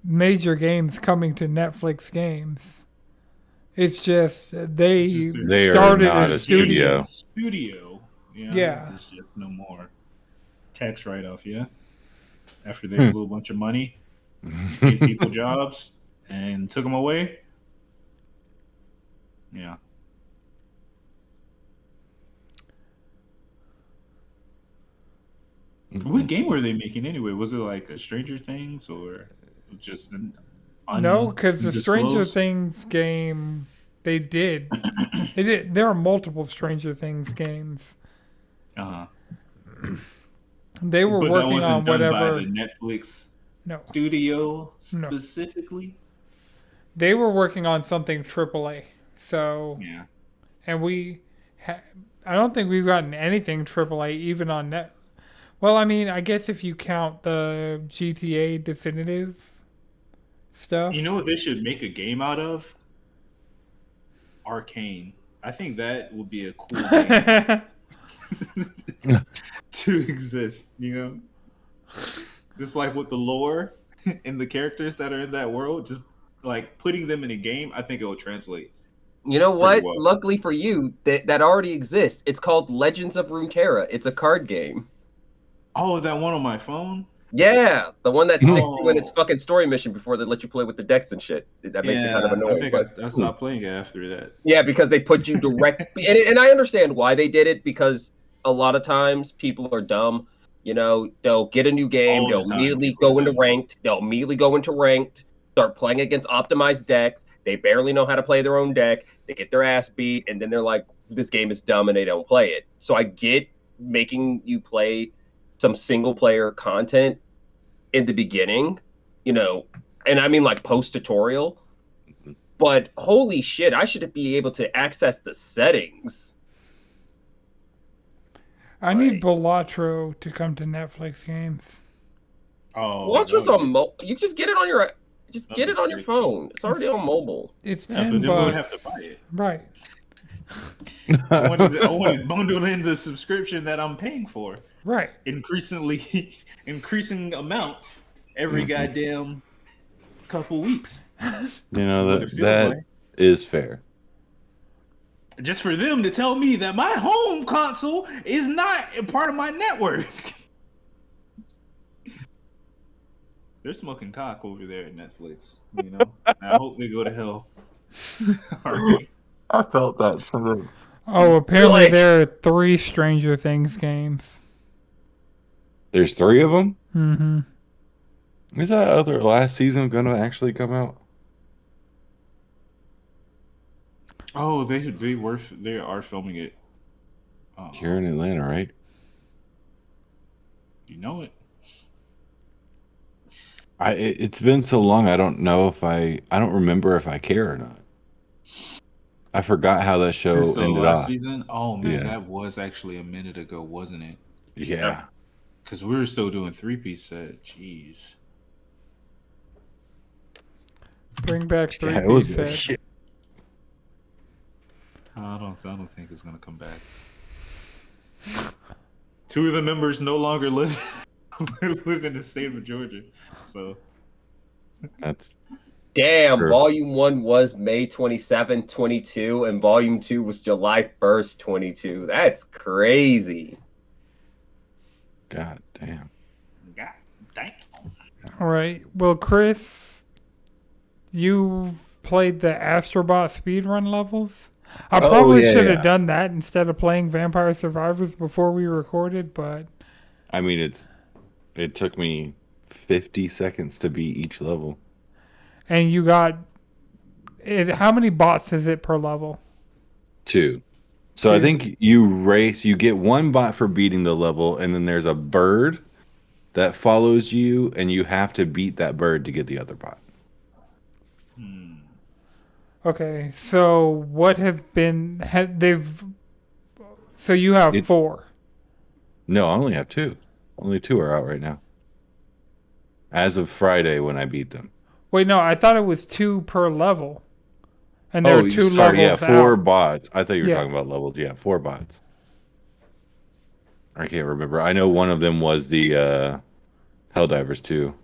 major games coming to Netflix games. It's just they started a studio. Yeah. It's just no more tax write-off, After they blew a bunch of money, gave people jobs, and took them away. Yeah. What game were they making anyway? Was it like a Stranger Things or just no? Because the Stranger Things game they did. There are multiple Stranger Things games. They were working on whatever by the Netflix studio specifically. They were working on something AAA. So and I don't think we've gotten anything AAA even on net. Well, I mean, I guess if you count the GTA definitive stuff. You know what they should make a game out of? Arcane. I think that would be a cool game to exist, Just like with the lore and the characters that are in that world, just like putting them in a game, I think it will translate. You know what? Well. Luckily for you, that already exists. It's called Legends of Runeterra. It's a card game. Oh, that one on my phone? Yeah, the one that sticks to in its fucking story mission before they let you play with the decks and shit. That makes it kind of annoying. I think I stopped playing it after that. Yeah, because they put you directly... and I understand why they did it, because a lot of times people are dumb. They'll get a new game, they'll immediately go into ranked, start playing against optimized decks. They barely know how to play their own deck. They get their ass beat, and then they're like, this game is dumb, and they don't play it. So I get making you play some single-player content in the beginning, and I mean like post-tutorial. But holy shit, I should be able to access the settings. I need Balatro to come to Netflix games. Oh, Balatro's on you just get it on your get it on your phone. It's already on mobile. It's $10. But then we would have to buy it. Right. I want to bundle in the subscription that I'm paying for. Right. Increasing amount every goddamn couple weeks. That is fair. Just for them to tell me that my home console is not a part of my network. They're smoking cock over there at Netflix. I hope they go to hell. I felt that sentence. Oh, apparently there are 3 Stranger Things games. There's 3 of them? Mm-hmm. Is that last season going to actually come out? Oh, they are filming it. Here in Atlanta, right? You know it. It's been so long. I don't know if I don't remember if I care or not. I forgot how that show ended last season. Oh man, that was actually a minute ago, wasn't it? Yeah. Because we were still doing 3-piece set. Jeez. Bring back 3-piece set. Shit. I don't think it's gonna come back. 2 of the members no longer live in the state of Georgia, so that's damn. Sure. Volume 1 was May 27, 22, and Volume 2 was July 1st, 22. That's crazy. God damn. All right. Well, Chris, you've played the Astro Bot speedrun levels. I probably should have done that instead of playing Vampire Survivors before we recorded, but I mean, it took me 50 seconds to beat each level. And you got how many bots is it per level? 2. So 2. I think you get 1 bot for beating the level, and then there's a bird that follows you, and you have to beat that bird to get the other bot. Okay, so what they've So you have 4. No, I only have 2. Only 2 are out right now. As of Friday when I beat them. Wait, no, I thought it was 2 per level. And there are 2 levels yeah, 4 out. bots. I thought you were talking about levels. Yeah, 4 bots. I can't remember. I know one of them was the Helldivers too.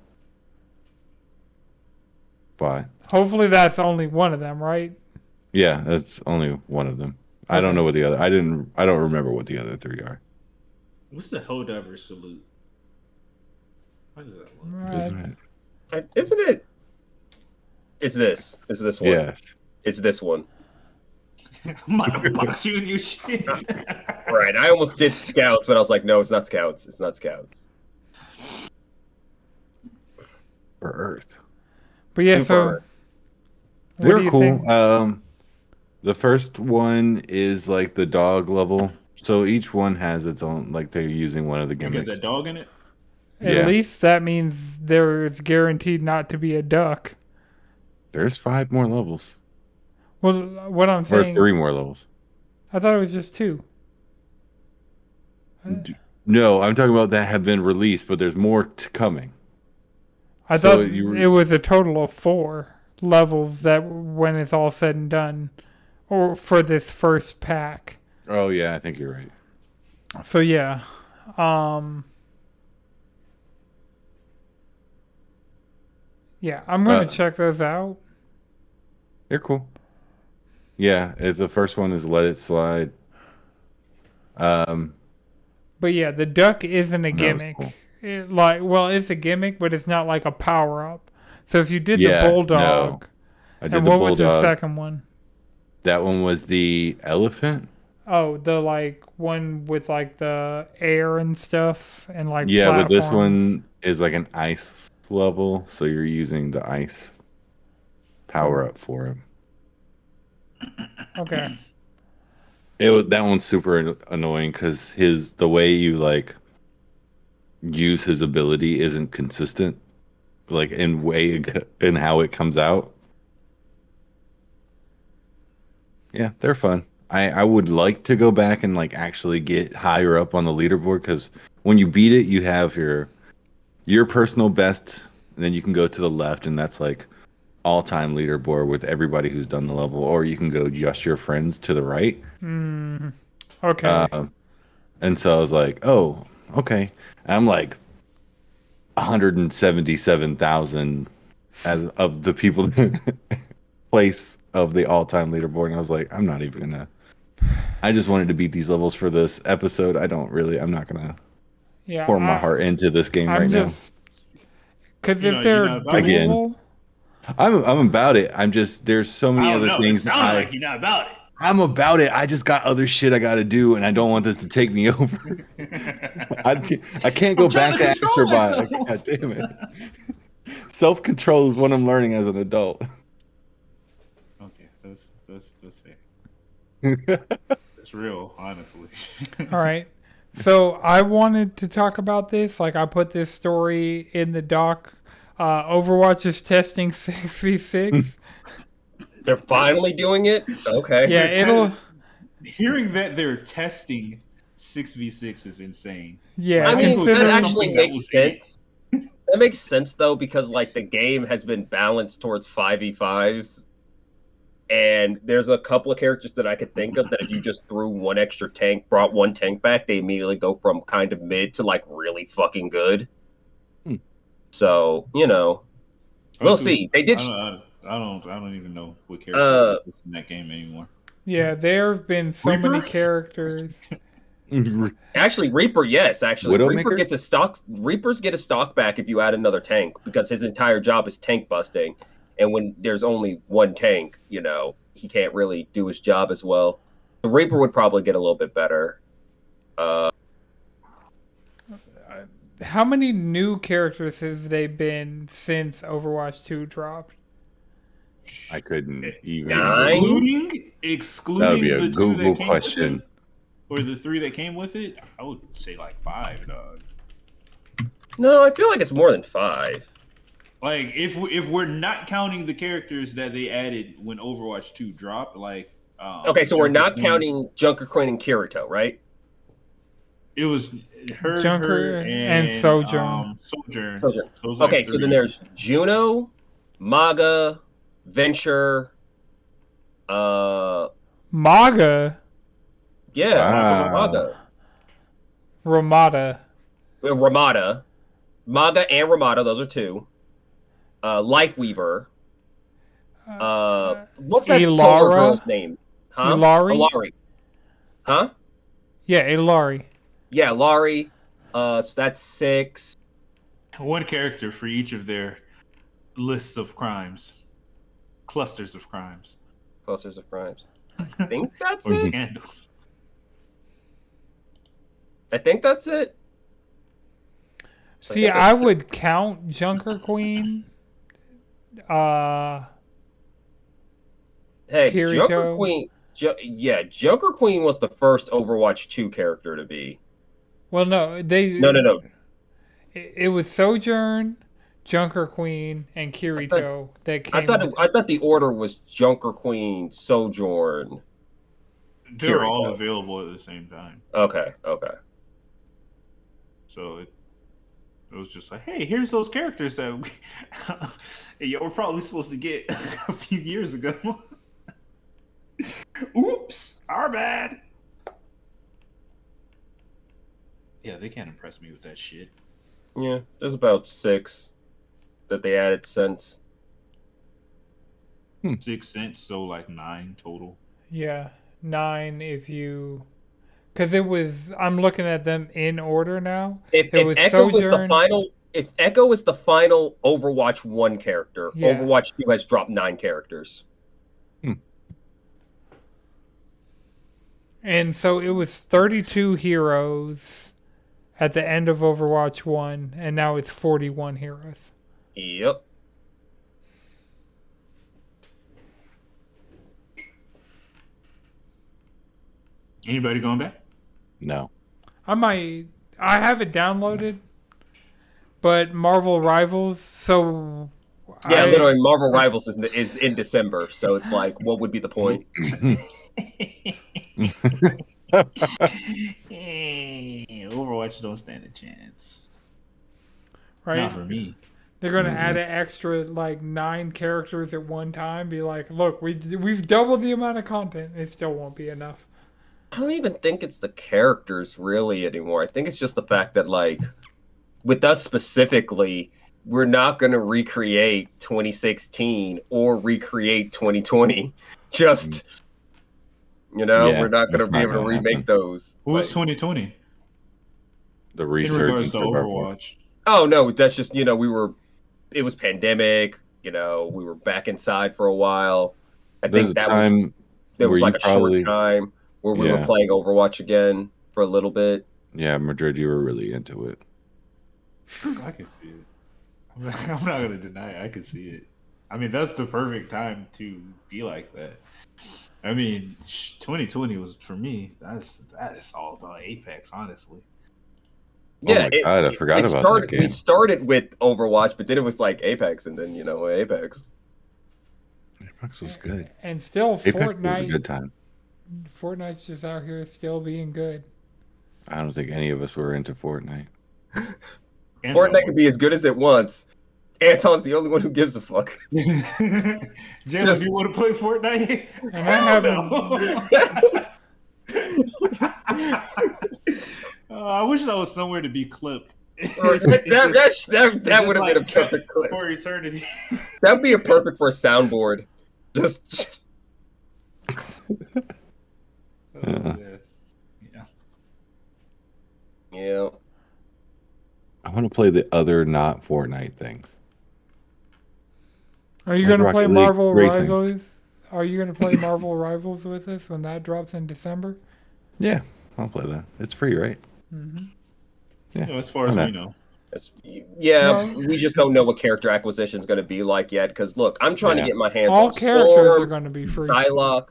Bye. Hopefully that's only one of them, right? Yeah, that's only one of them. Okay. I don't know what the other. I don't remember what the other 3 are. What's the Helldiver salute? How does that look? Isn't it? It's this. It's this one. Yes. It's this one. I'm about to box you in your shit. Right. I almost did Scouts, but I was like, no, it's not Scouts. It's not Scouts. For Earth. But yeah, so they're cool. The first one is like the dog level. So each one has its own, like they're using one of the gimmicks. Get that dog in it? At least that means there's guaranteed not to be a duck. There's 5 more levels. Well, what I'm saying... Or 3 more levels. I thought it was just 2. No, I'm talking about that have been released, but there's more coming. I thought it was a total of 4 levels that when it's all said and done, or for this first pack. Oh yeah, I think you're right. So yeah, yeah, I'm gonna check those out. They're cool. Yeah, the first one is Let It Slide. But yeah, the duck isn't a gimmick. Cool. It's a gimmick, but it's not like a power up. So if you did the bulldog, and what was the second one? That one was the elephant. Oh, the one with the air and stuff and but this one is like an ice level, so you're using the ice power up for him. Okay. That one's super annoying because the way you use his ability isn't consistent, in how it comes out. Yeah, they're fun. I would like to go back and actually get higher up on the leaderboard, because when you beat it, you have your personal best, and then you can go to the left, and that's all-time leaderboard with everybody who's done the level, or you can go just your friends to the right. Okay. And so I was like, oh, okay. And I'm 177,000 as of the people place of the all-time leaderboard, and I was like, I'm not even gonna. I just wanted to beat these levels for this episode. I'm not gonna pour my heart into this game right now. Because if they're doable, I'm about it. I'm just, there's so many other things. It sounds like you're not about it. I'm about it. I just got other shit I got to do, and I don't want this to take me over. I can't go back to Astro Bot. God damn it. Self-control is what I'm learning as an adult. Okay, that's fair. It's real, honestly. All right. So I wanted to talk about this. I put this story in the doc. Overwatch is testing 6v6. They're finally doing it? Okay. Yeah, hearing that they're testing 6v6 is insane. Yeah. I mean, that actually makes sense. That makes sense, though, because, the game has been balanced towards 5v5s. And there's a couple of characters that I could think of that if you just threw one extra tank, brought one tank back, they immediately go from kind of mid to, really fucking good. So, we'll see. They did... I don't even know what character is in that game anymore. Yeah, there have been so many characters. Actually, Reaper, yes. Actually, Reaper gets a stock. Reapers get a stock back if you add another tank, because his entire job is tank busting. And when there's only one tank, he can't really do his job as well. The Reaper would probably get a little bit better. How many new characters have they been since Overwatch 2 dropped? I couldn't even. Excluding that would be a the Google question. Or the 3 that came with it, I would say 5, dog. No, I feel like it's more than 5. If we're not counting the characters that they added when Overwatch 2 dropped, Okay, so we're not counting Junker Queen and Kirito, right? It was her, Junker and Sojourn. Sojourn. Okay, so then there's Juno, Maga, Venture, Maga. Yeah, Wow. Maga. Ramada. Maga and Ramada, those are 2. Lifeweaver. What's that solar girl's name? Huh? Ilari. Huh? Yeah, Ilari. Yeah, Laurie. So that's 6. One character for each of their lists of crimes. Clusters of crimes. I think that's it. Scandals. I think that's it. See, I would count Junker Queen. Hey, Kirito. Junker Queen. Junker Queen was the first Overwatch 2 character to be. Well, no, No. It was Sojourn, Junker Queen, and Kirito that came. I thought the order was Junker Queen, Sojourn. They're all available at the same time. Okay. So it was just like, hey, here's those characters that we're probably supposed to get a few years ago. Oops, our bad. Yeah, they can't impress me with that shit. Yeah, there's about 6 that they added since. 6 cents, so like 9 total. Yeah, 9 if you... Because it was... I'm looking at them in order now. If Echo is the final Overwatch 1 character, Overwatch 2 has dropped 9 characters. And so it was 32 heroes at the end of Overwatch 1, and now it's 41 heroes. Yep. Anybody going back? No. I have it downloaded, but Marvel Rivals, so... Yeah, literally, Marvel Rivals is in December, so it's like, what would be the point? Overwatch don't stand a chance. Right? Not for me. They're going to add an extra, 9 characters at one time. Be like, look, we've doubled the amount of content. It still won't be enough. I don't even think it's the characters, really, anymore. I think it's just the fact that, with us specifically, we're not going to recreate 2016 or recreate 2020. Just... we're not going to be able to remake those. What was 2020? The resurgence of Overwatch. Oh, no, that's just, it was pandemic, we were back inside for a while. I think that there was a short time where we were playing Overwatch again for a little bit. Yeah, Madrid, you were really into it. I can see it. I'm not going to deny it. I can see it. I mean, that's the perfect time to be like that. I mean, 2020 was, for me, that is all about Apex, honestly. Yeah, God, I forgot about that game. We started with Overwatch, but then it was like Apex, and then, Apex. Apex was good. And still, Apex Fortnite was a good time. Fortnite's just out here still being good. I don't think any of us were into Fortnite. Fortnite can be as good as it wants. Anton's the only one who gives a fuck. Jalen, do you want to play Fortnite? And I haven't. I wish that was somewhere to be clipped. That would have been a perfect clip for eternity. That would be a perfect for a soundboard. Just. Yeah. I want to play the other not Fortnite things. Are you going to play Marvel Rivals? Are you going to play Marvel Rivals with us when that drops in December? Yeah, I'll play that. It's free, right? Mm-hmm. Yeah, as far as we know. We just don't know what character acquisition is going to be like yet. Because look, I'm trying to get my hands on all characters Storm, are going to be free. Psylocke,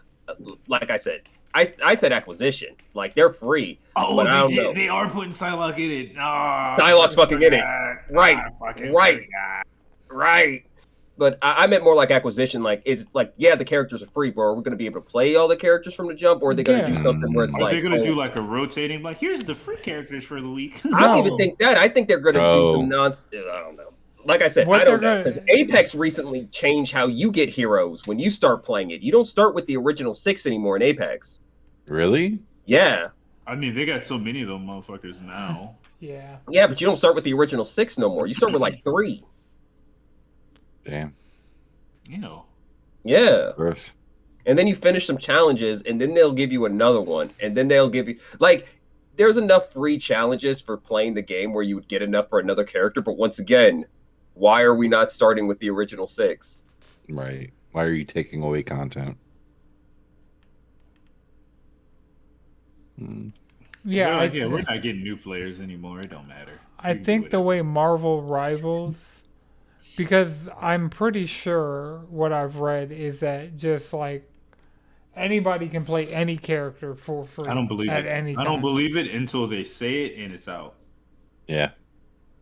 like I said, I said acquisition. Like they're free. Oh, but I don't know. They are putting Psylocke in it. Oh, Psylocke's fucking in it. Right. But I meant more like acquisition. Like, it's like, yeah, the characters are free, but are we going to be able to play all the characters from the jump, or are they going to do something where it's are like, they going to do like a rotating? Like, here's the free characters for the week. I don't even think that. I think they're going to do some nonsense. I don't know. Like I said, I don't know, because Apex recently changed how you get heroes when you start playing it. You don't start with the original 6 anymore in Apex. Really? Yeah. I mean, they got so many of them motherfuckers now. Yeah. Yeah, but you don't start with the original 6 no more. You start with like 3. Damn. Yeah. Gross. And then you finish some challenges, and then they'll give you another one, and then they'll give you like, there's enough free challenges for playing the game where you would get enough for another character. But once again, why are we not starting with the original 6? Right. Why are you taking away content? Yeah, we're not getting new players anymore. It don't matter. I think the way Marvel Rivals, because I'm pretty sure what I've read is that just like anybody can play any character for free. I don't believe at it. Any time. I don't believe it until they say it and it's out. Yeah.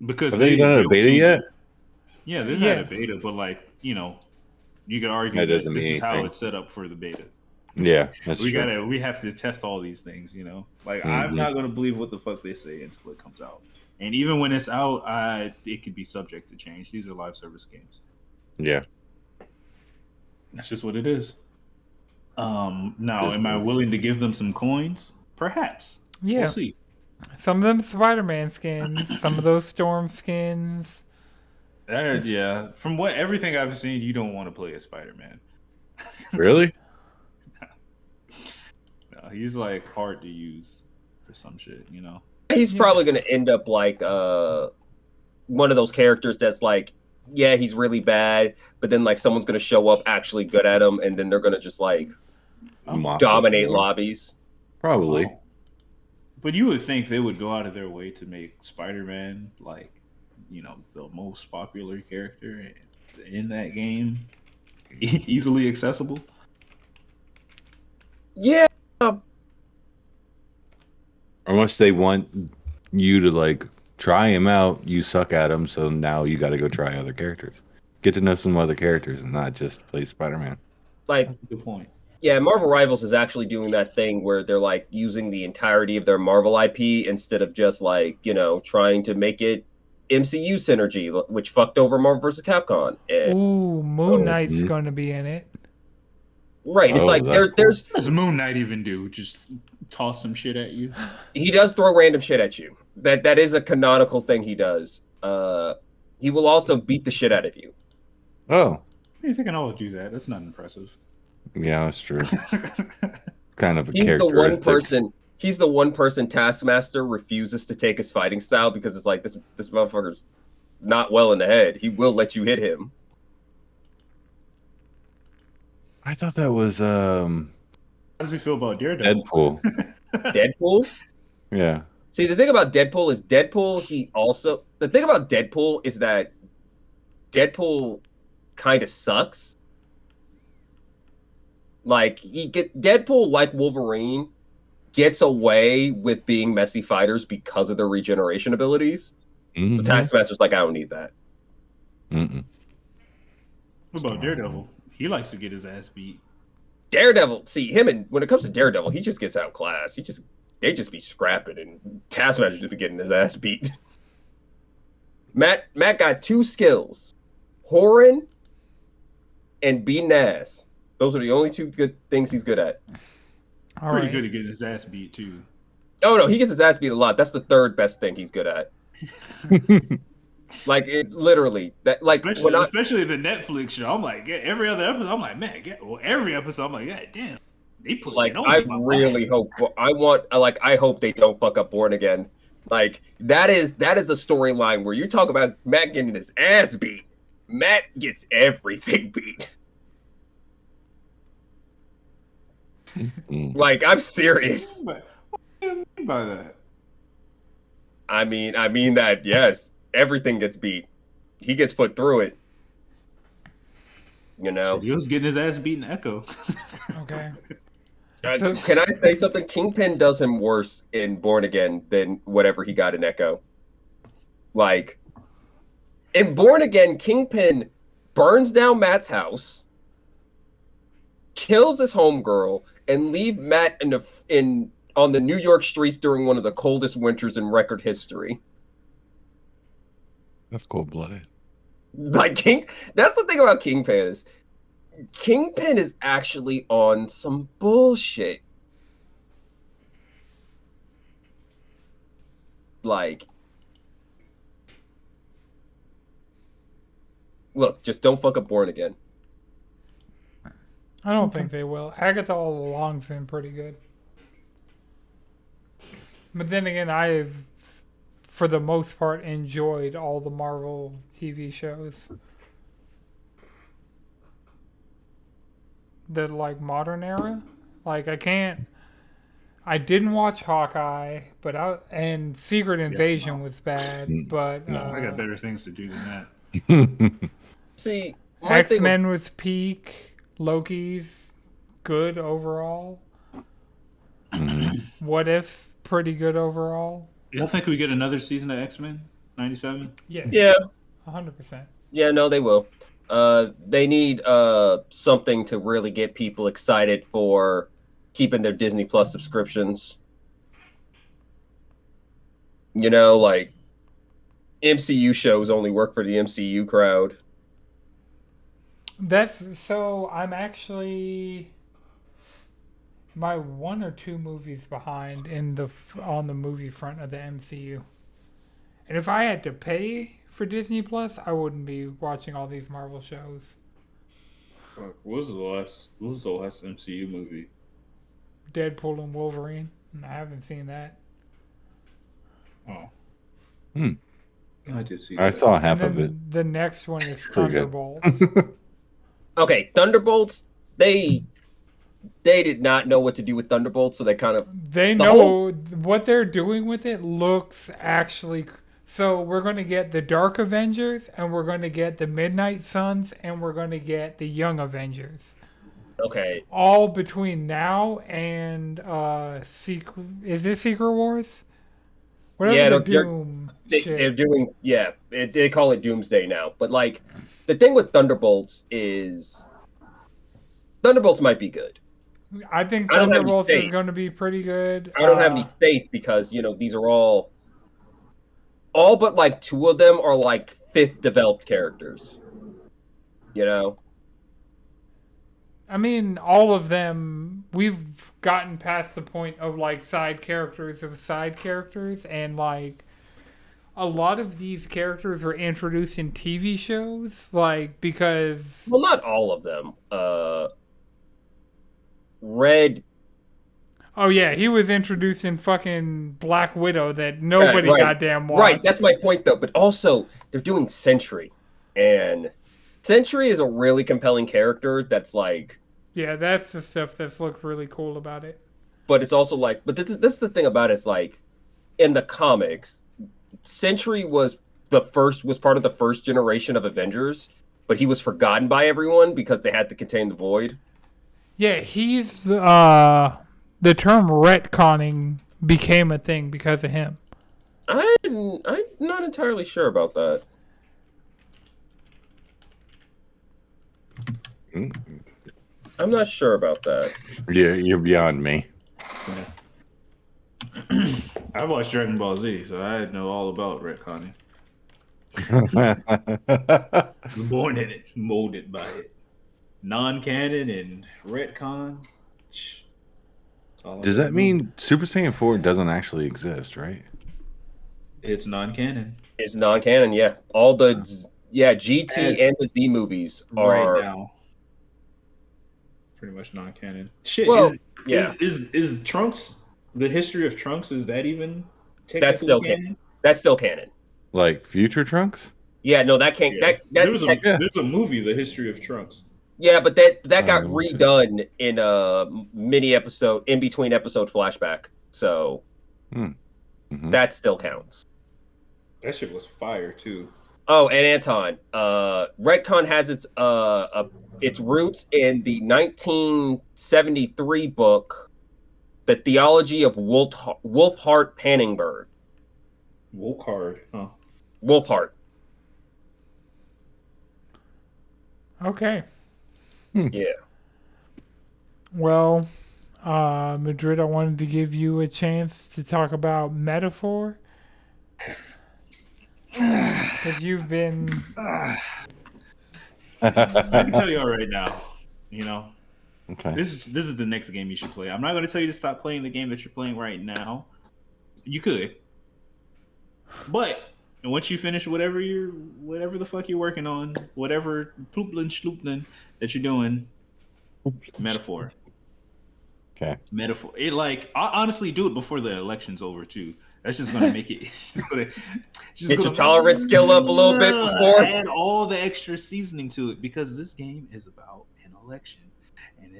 Because have they done a beta yet? Yeah, they've had a beta, but like, you could argue that this is how it's set up for the beta. Yeah, that's true. We have to test all these things, Like, I'm not gonna believe what the fuck they say until it comes out. And even when it's out, it could be subject to change. These are live service games. Yeah. That's just what it is. Now, am I willing to give them some coins? Perhaps. Yeah. We'll see. Some of them Spider-Man skins, some of those Storm skins. Yeah. From everything I've seen, you don't want to play as Spider-Man. Really? No, he's like hard to use for some shit, He's probably going to end up like one of those characters that's like, yeah, he's really bad, but then like someone's going to show up actually good at him, and then they're going to just like dominate lobbies. Probably. Oh. But you would think they would go out of their way to make Spider-Man like, the most popular character in that game, easily accessible. Yeah. Unless they want you to like try him out, you suck at him, so now you got to go try other characters. Get to know some other characters and not just play Spider-Man. Like, that's a good point. Yeah, Marvel Rivals is actually doing that thing where they're like using the entirety of their Marvel IP instead of just like, trying to make it MCU synergy, which fucked over Marvel vs. Capcom. Ooh, Moon Knight's going to be in it. Right. It's like there's what does Moon Knight even do? Just toss some shit at you? He does throw random shit at you. That is a canonical thing he does. He will also beat the shit out of you. Oh. I think I all do that. That's not impressive. Yeah, that's true. Kind of a He's the one person Taskmaster refuses to take his fighting style because it's like this motherfucker's not well in the head. He will let you hit him. I thought that was How does he feel about Daredevil? Deadpool. Deadpool? Yeah. See, the thing about Deadpool is the thing about Deadpool is that Deadpool kind of sucks. Like, Deadpool, like Wolverine, gets away with being messy fighters because of their regeneration abilities. Mm-hmm. So Taskmaster's like, I don't need that. Mm-mm. What about Daredevil? He likes to get his ass beat. Daredevil, see him, and when it comes to Daredevil, he just gets outclassed. They just be scrapping, and Taskmaster just be getting his ass beat. Matt got 2 skills: whoring and beating ass. Those are the only 2 good things he's good at. Pretty good at getting his ass beat too. Oh no, he gets his ass beat a lot. That's the 3rd best thing he's good at. Like, it's literally that. Like, especially the Netflix show. I'm like, every other episode, I'm like, man, every episode, I'm like, God damn, they put like. I really hope. I hope they don't fuck up Born Again. Like, that is a storyline where you talk about Matt getting his ass beat. Matt gets everything beat. Like, I'm serious. What do you mean by that? I mean that, yes, everything gets beat. He gets put through it. He was getting his ass beat in Echo. Okay. Can I say something? Kingpin does him worse in Born Again than whatever he got in Echo. Like, in Born Again, Kingpin burns down Matt's house, kills his homegirl, and leave Matt on the New York streets during one of the coldest winters in record history. That's cold-blooded. Like that's the thing about Kingpin is Kingpin is actually on some bullshit. Like, look, just don't fuck up Born Again. I don't think they will. Agatha all along's been pretty good. But then again, I've, for the most part, enjoyed all the Marvel TV shows. The, like, modern era. Like, I didn't watch Hawkeye, and Secret Invasion was bad, but... I got better things to do than that. See, X-Men was peak. Loki's good overall. What If, pretty good overall. Y'all think we get another season of X-Men 97? Yeah. 100%. Yeah, no, they will. They need something to really get people excited for keeping their Disney Plus subscriptions. You know, like MCU shows only work for the MCU crowd. I'm actually my 1 or 2 movies behind on the movie front of the MCU. And if I had to pay for Disney Plus, I wouldn't be watching all these Marvel shows. Fuck, what was the last MCU movie? Deadpool and Wolverine. And I haven't seen that. Oh. I did see that. I saw half of it. The next one is Thunderbolts. Okay, Thunderbolts, they did not know what to do with Thunderbolts, so they know what they're doing with it looks actually... So we're going to get the Dark Avengers, and we're going to get the Midnight Suns, and we're going to get the Young Avengers. Okay. All between now and is this Secret Wars? Whatever they're doing, they call it Doomsday now. But, like, the thing with Thunderbolts is Thunderbolts might be good. I think Thunderbolts is going to be pretty good. I don't have any faith because, these are all but, like, 2 of them are, like, 5th developed characters. I mean, all of them, we've gotten past the point of, like, side characters, and, like, a lot of these characters were introduced in TV shows, like, because... Well, not all of them. Red... Oh, yeah, he was introduced in fucking Black Widow that nobody goddamn watched. Right, that's my point, though. But also, they're doing Sentry, and... Sentry is a really compelling character that's like... Yeah, that's the stuff that's looked really cool about it. But it's also like... But this is the thing about it, is like, in the comics, Sentry was part of the first generation of Avengers, but he was forgotten by everyone because they had to contain the Void. Yeah, he's... the term retconning became a thing because of him. I'm not entirely sure about that. I'm not sure about that. Yeah, you're beyond me. I watched Dragon Ball Z, so I know all about retconning. I was born in it, molded by it. Non-canon and retcon. Does that mean Super Saiyan 4 doesn't actually exist, right? It's non-canon. It's non-canon, yeah. All the GT and the Z movies are right now pretty much non-canon. Shit, well, is Trunks, the history of Trunks, is that even technically canon? That's still canon. Like future Trunks? Yeah, no, that can't. Yeah. There's a movie, The History of Trunks. Yeah, but that got redone in a mini episode, in between episode flashback. So that still counts. That shit was fire too. Oh, and Anton, retcon has its roots in the 1973 book, The Theology of Wolfhart Panningburg. Wolfhard, huh? Wolfhart. Okay. Yeah. Well, Madrid, I wanted to give you a chance to talk about Metaphor. Because you've been. I can tell you all right now, you know, Okay. this is the next game you should play. I'm not going to tell you to stop playing the game that you're playing right now. You could, but once you finish whatever the fuck you're working on, whatever pooplin schloopling that you're doing, Metaphor. Okay. Metaphor. It like I honestly do it before the election's over too. That's just gonna make it. It's just gonna get your tolerance skill up a little bit before. Add all the extra seasoning to it because this game is about an election, and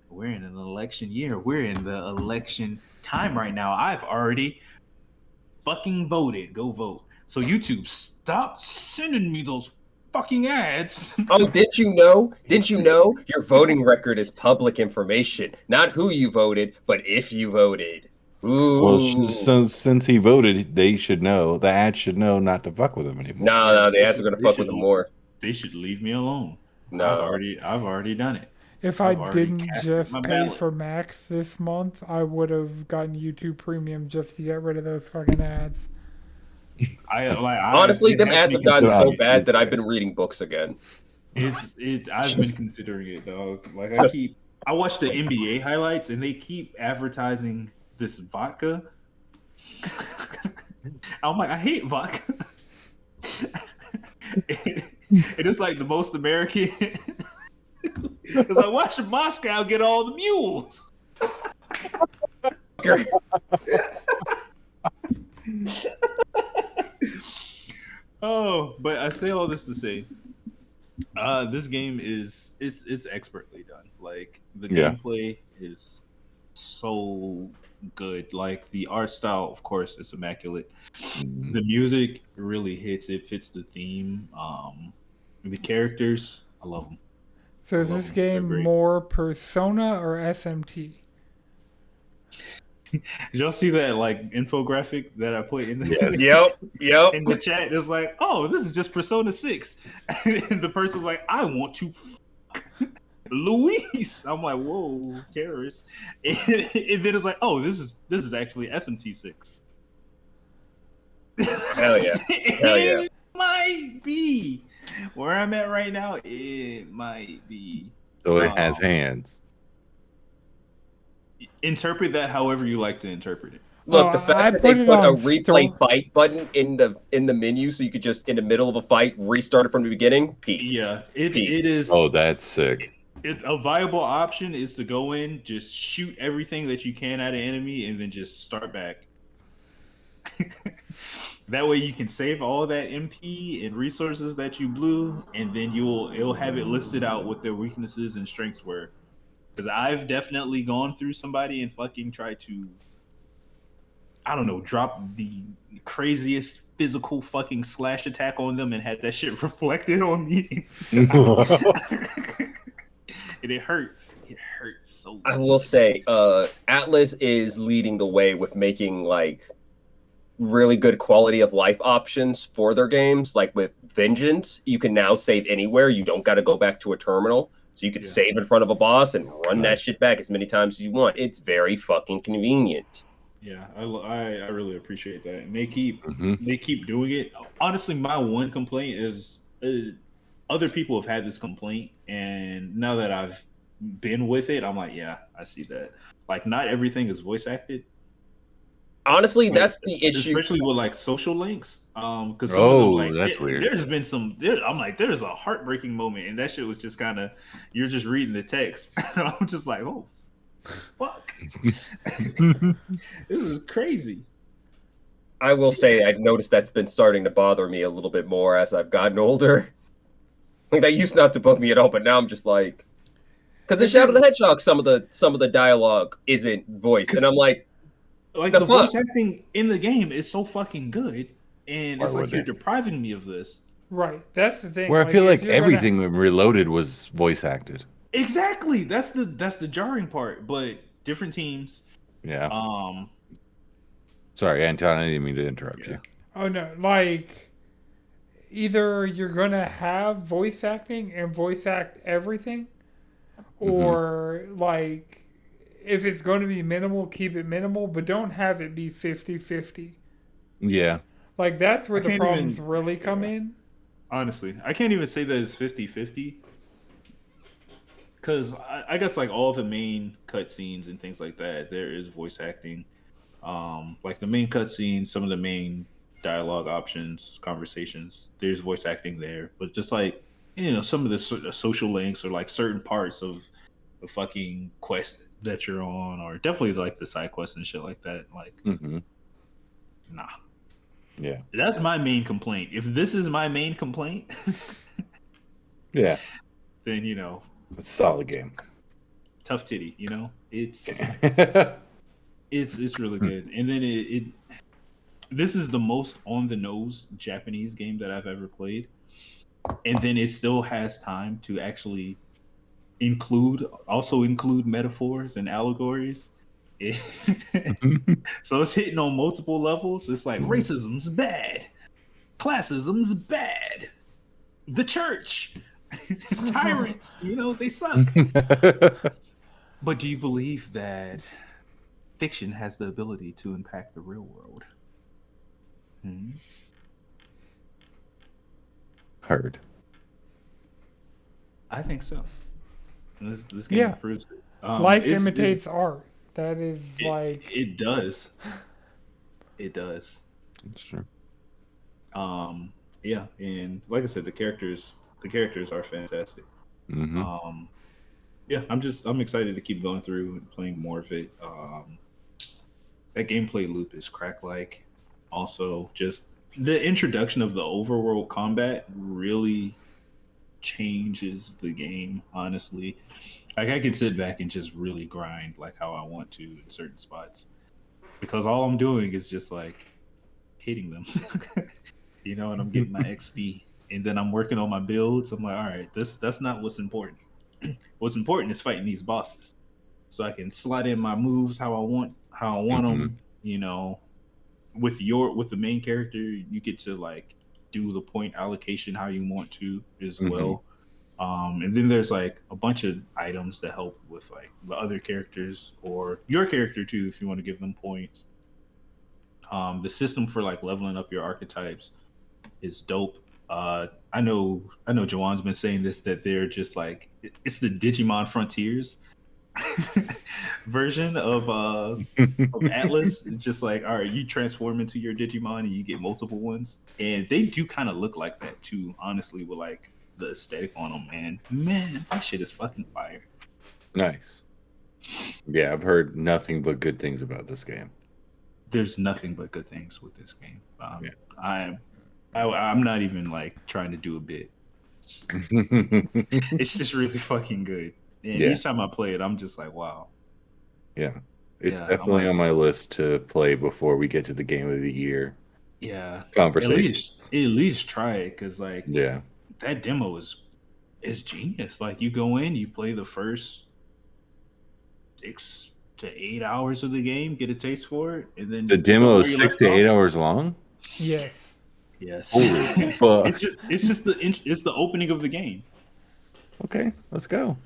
we're in an election year. We're in the election time right now. I've already fucking voted. Go vote. So YouTube, stop sending me those fucking ads. Oh, didn't you know? Didn't you know your voting record is public information? Not who you voted, but if you voted. Ooh. Well, since he voted, they should know. The ads should know not to fuck with him anymore. No, the ads are gonna fuck with him more. They should leave me alone. No, I've already done it. If I didn't just pay for Max this month, I would have gotten YouTube Premium just to get rid of those fucking ads. Honestly, them ads have gotten so bad that I've been reading books again. I've been considering it, dog. Like I watch the NBA highlights and they keep advertising this vodka. I'm like, I hate vodka. It is like the most American. It's like, watch Moscow get all the mules. Oh, but I say all this to say, this game it's expertly done. Like the gameplay is so good. Like the art style, of course, is immaculate. The music really hits. It fits the theme. The characters, I love them. So is this game more Persona or SMT? Did y'all see that like infographic that I put in the yep in the chat? It's like, oh, this is just Persona 6. And the person was like, I want to Luis. I'm like, whoa, terrorist. And then it's like, oh, this is actually SMT 6. Hell yeah. Hell yeah. It might be. Where I'm at right now, it might be. So it has hands. Interpret that however you like to interpret it. Look, the fact that they put a replay fight button in the menu, so you could just in the middle of a fight restart it from the beginning. Peak. Yeah, it is. Oh, that's sick. A viable option is to go in, just shoot everything that you can at an enemy, and then just start back. That way you can save all that MP and resources that you blew, and then it'll have it listed out what their weaknesses and strengths were. Because I've definitely gone through somebody and fucking tried to, I don't know, drop the craziest physical fucking slash attack on them and had that shit reflected on me. And it hurts. It hurts so much. I will say, Atlas is leading the way with making like really good quality of life options for their games. Like with Vengeance, you can now save anywhere. You don't got to go back to a terminal. So you could save in front of a boss and run that shit back as many times as you want. It's very fucking convenient. Yeah, I really appreciate that. And they keep doing it. Honestly, my one complaint is other people have had this complaint, and now that I've been with it, I'm like, yeah, I see that. Like, not everything is voice acted. Honestly, that's the issue, especially with like social links. Because that's weird. There's been some. I'm like, there's a heartbreaking moment, and that shit was just kind of you're just reading the text, and I'm just like, oh, fuck, this is crazy. I will say, I've noticed that's been starting to bother me a little bit more as I've gotten older. Like that used not to bug me at all, but now I'm just like, because in Shadow the Hedgehog, some of the dialogue isn't voiced, and I'm like. Like the voice acting in the game is so fucking good, and it's like you're depriving me of this. Right, that's the thing. Where I feel like everything Reloaded was voice acted. Exactly, that's the jarring part. But different teams. Yeah. Sorry, Anton, I didn't mean to interrupt you. Oh no, like either you're gonna have voice acting and voice act everything, or like if it's going to be minimal, keep it minimal, but don't have it be 50-50. Yeah. Like that's where the problems really come in. Honestly, I can't even say that it's 50-50. Because I guess like all the main cutscenes and things like that, there is voice acting. Like the main cutscenes, some of the main dialogue options, conversations, there's voice acting there. But just like, some of the social links or like certain parts of the fucking quest that you're on, or definitely like the side quests and shit like that. Like, nah. Yeah. That's my main complaint. If this is my main complaint, yeah, then it's a solid game. Tough titty, it's it's really good. And then this is the most on the nose Japanese game that I've ever played. And then it still has time to actually include metaphors and allegories. So it's hitting on multiple levels. It's like racism's bad, classism's bad, the church, tyrants, they suck. But do you believe that fiction has the ability to impact the real world? Heard. I think so. This game proves it. Life imitates art. That is like it does. It does. That's true. Yeah, and like I said, the characters are fantastic. Yeah, I'm excited to keep going through and playing more of it. That gameplay loop is crack-like. Also, just the introduction of the overworld combat really changes the game, honestly. Like I can sit back and just really grind like how I want to in certain spots, because all I'm doing is just like hitting them. And I'm getting my XP, and then I'm working on my builds. I'm like, all right, that's not what's important. What's important is fighting these bosses, so I can slide in my moves how I want them. With the main character, you get to like do the point allocation how you want to as well. And then there's like a bunch of items that help with like the other characters or your character too, if you want to give them points. The system for like leveling up your archetypes is dope. I know Jawan's been saying this, that they're just like it's the Digimon Frontiers version of Atlas. It's just like, all right, you transform into your Digimon and you get multiple ones, and they do kind of look like that too, honestly, with like the aesthetic on them. Man, that shit is fucking fire. Nice. Yeah, I've heard nothing but good things about this game. There's nothing but good things with this game. I'm not even like trying to do a bit. It's just really fucking good. And each time I play it, I'm just like, wow. Yeah. It's definitely on my list to play before we get to the game of the year. Yeah. Conversation. At least try it, because like that demo is genius. Like you go in, you play the first 6 to 8 hours of the game, get a taste for it, and then the demo is 6 to 8 hours long. Yes. Holy fuck! It's just the opening of the game. Okay, let's go.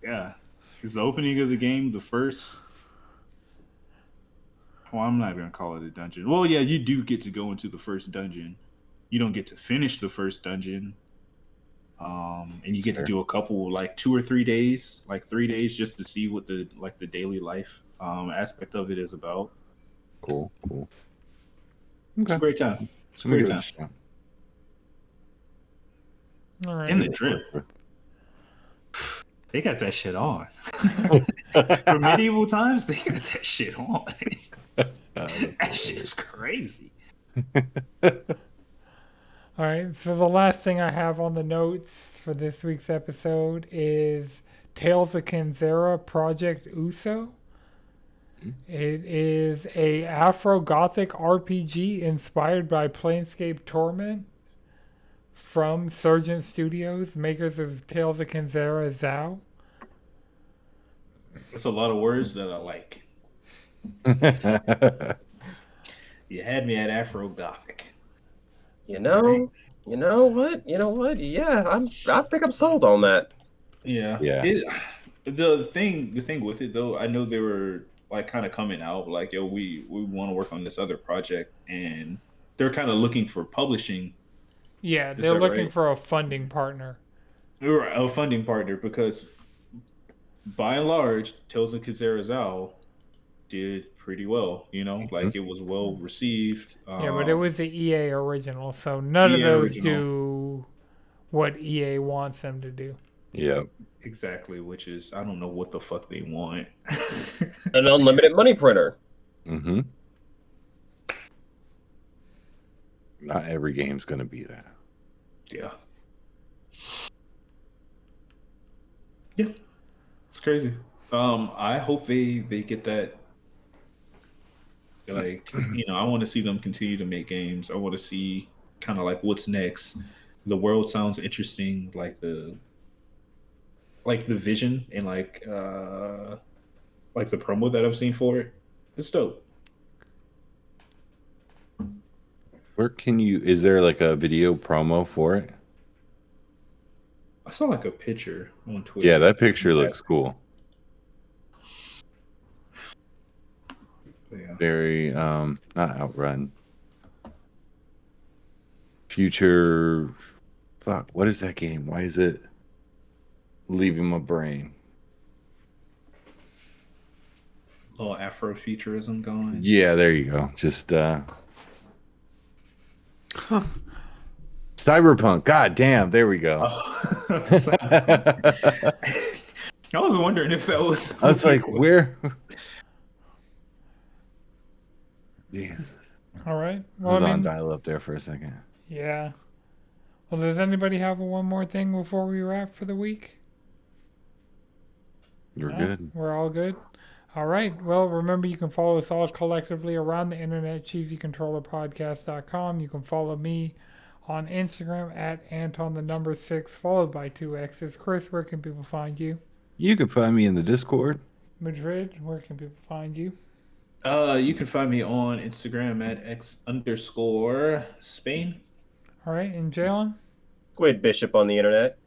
Yeah, it's the opening of the game. The first. Well, I'm not gonna call it a dungeon. Well, yeah, you do get to go into the first dungeon. You don't get to finish the first dungeon. And you get to do a couple, like 2 or 3 days, like 3 days, just to see what the daily life aspect of it is about. Cool. Okay. It's a great time. It's a great time. All right. In the drip. They got that shit on. For medieval times, they got that shit on. That shit is crazy. All right, so the last thing I have on the notes for this week's episode is Tales of Kenzera Project Uso. It is a Afro-Gothic RPG inspired by Planescape Torment from Surgeon Studios, makers of Tales of Kenzera Zao. That's a lot of words that I like. You had me at Afro-Gothic. You know what? Yeah, I think I'm sold on that. Yeah. The thing with it though, I know they were like kind of coming out like, yo, we want to work on this other project, and they're kind of looking for publishing. Yeah, they're looking right? for a funding partner. A funding partner, because by and large, Tales of Kizerazawa did pretty well. Like it was well received. Yeah, but it was the EA original, so none of those original. do what EA wants them to do. Yeah. Exactly, which is, I don't know what the fuck they want. An unlimited money printer. Mm-hmm. Not every game's going to be that. Yeah. Yeah. It's crazy. I hope they get that. Like, I want to see them continue to make games. I want to see kind of like what's next. The world sounds interesting, like the vision and like the promo that I've seen for it. It's dope. Where is there like a video promo for it? I saw like a picture on Twitter. Yeah, that picture looks cool. Yeah. Very not Outrun. Future, fuck, what is that game? Why is it leaving my brain? Little Afrofuturism going. Yeah, there you go. Just Cyberpunk. God damn, there we go. I was wondering if that was. I was like, where? Jesus. All right. Well, I was on dial up there for a second. Yeah. Well, does anybody have one more thing before we wrap for the week? We're good. We're all good. All right. Well, remember, you can follow us all collectively around the internet, cheesycontrollerpodcast.com. You can follow me on Instagram at Anton6, followed by 2 X's. Chris, where can people find you? You can find me in the Discord. Madrid, where can people find you? You can find me on Instagram at X_Spain. All right. And Jalen? Squid Bishop on the internet.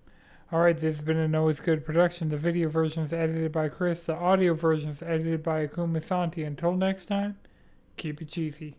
All right, this has been a Always Good production. The video version is edited by Chris. The audio version is edited by Akuma Santi. Until next time, keep it cheesy.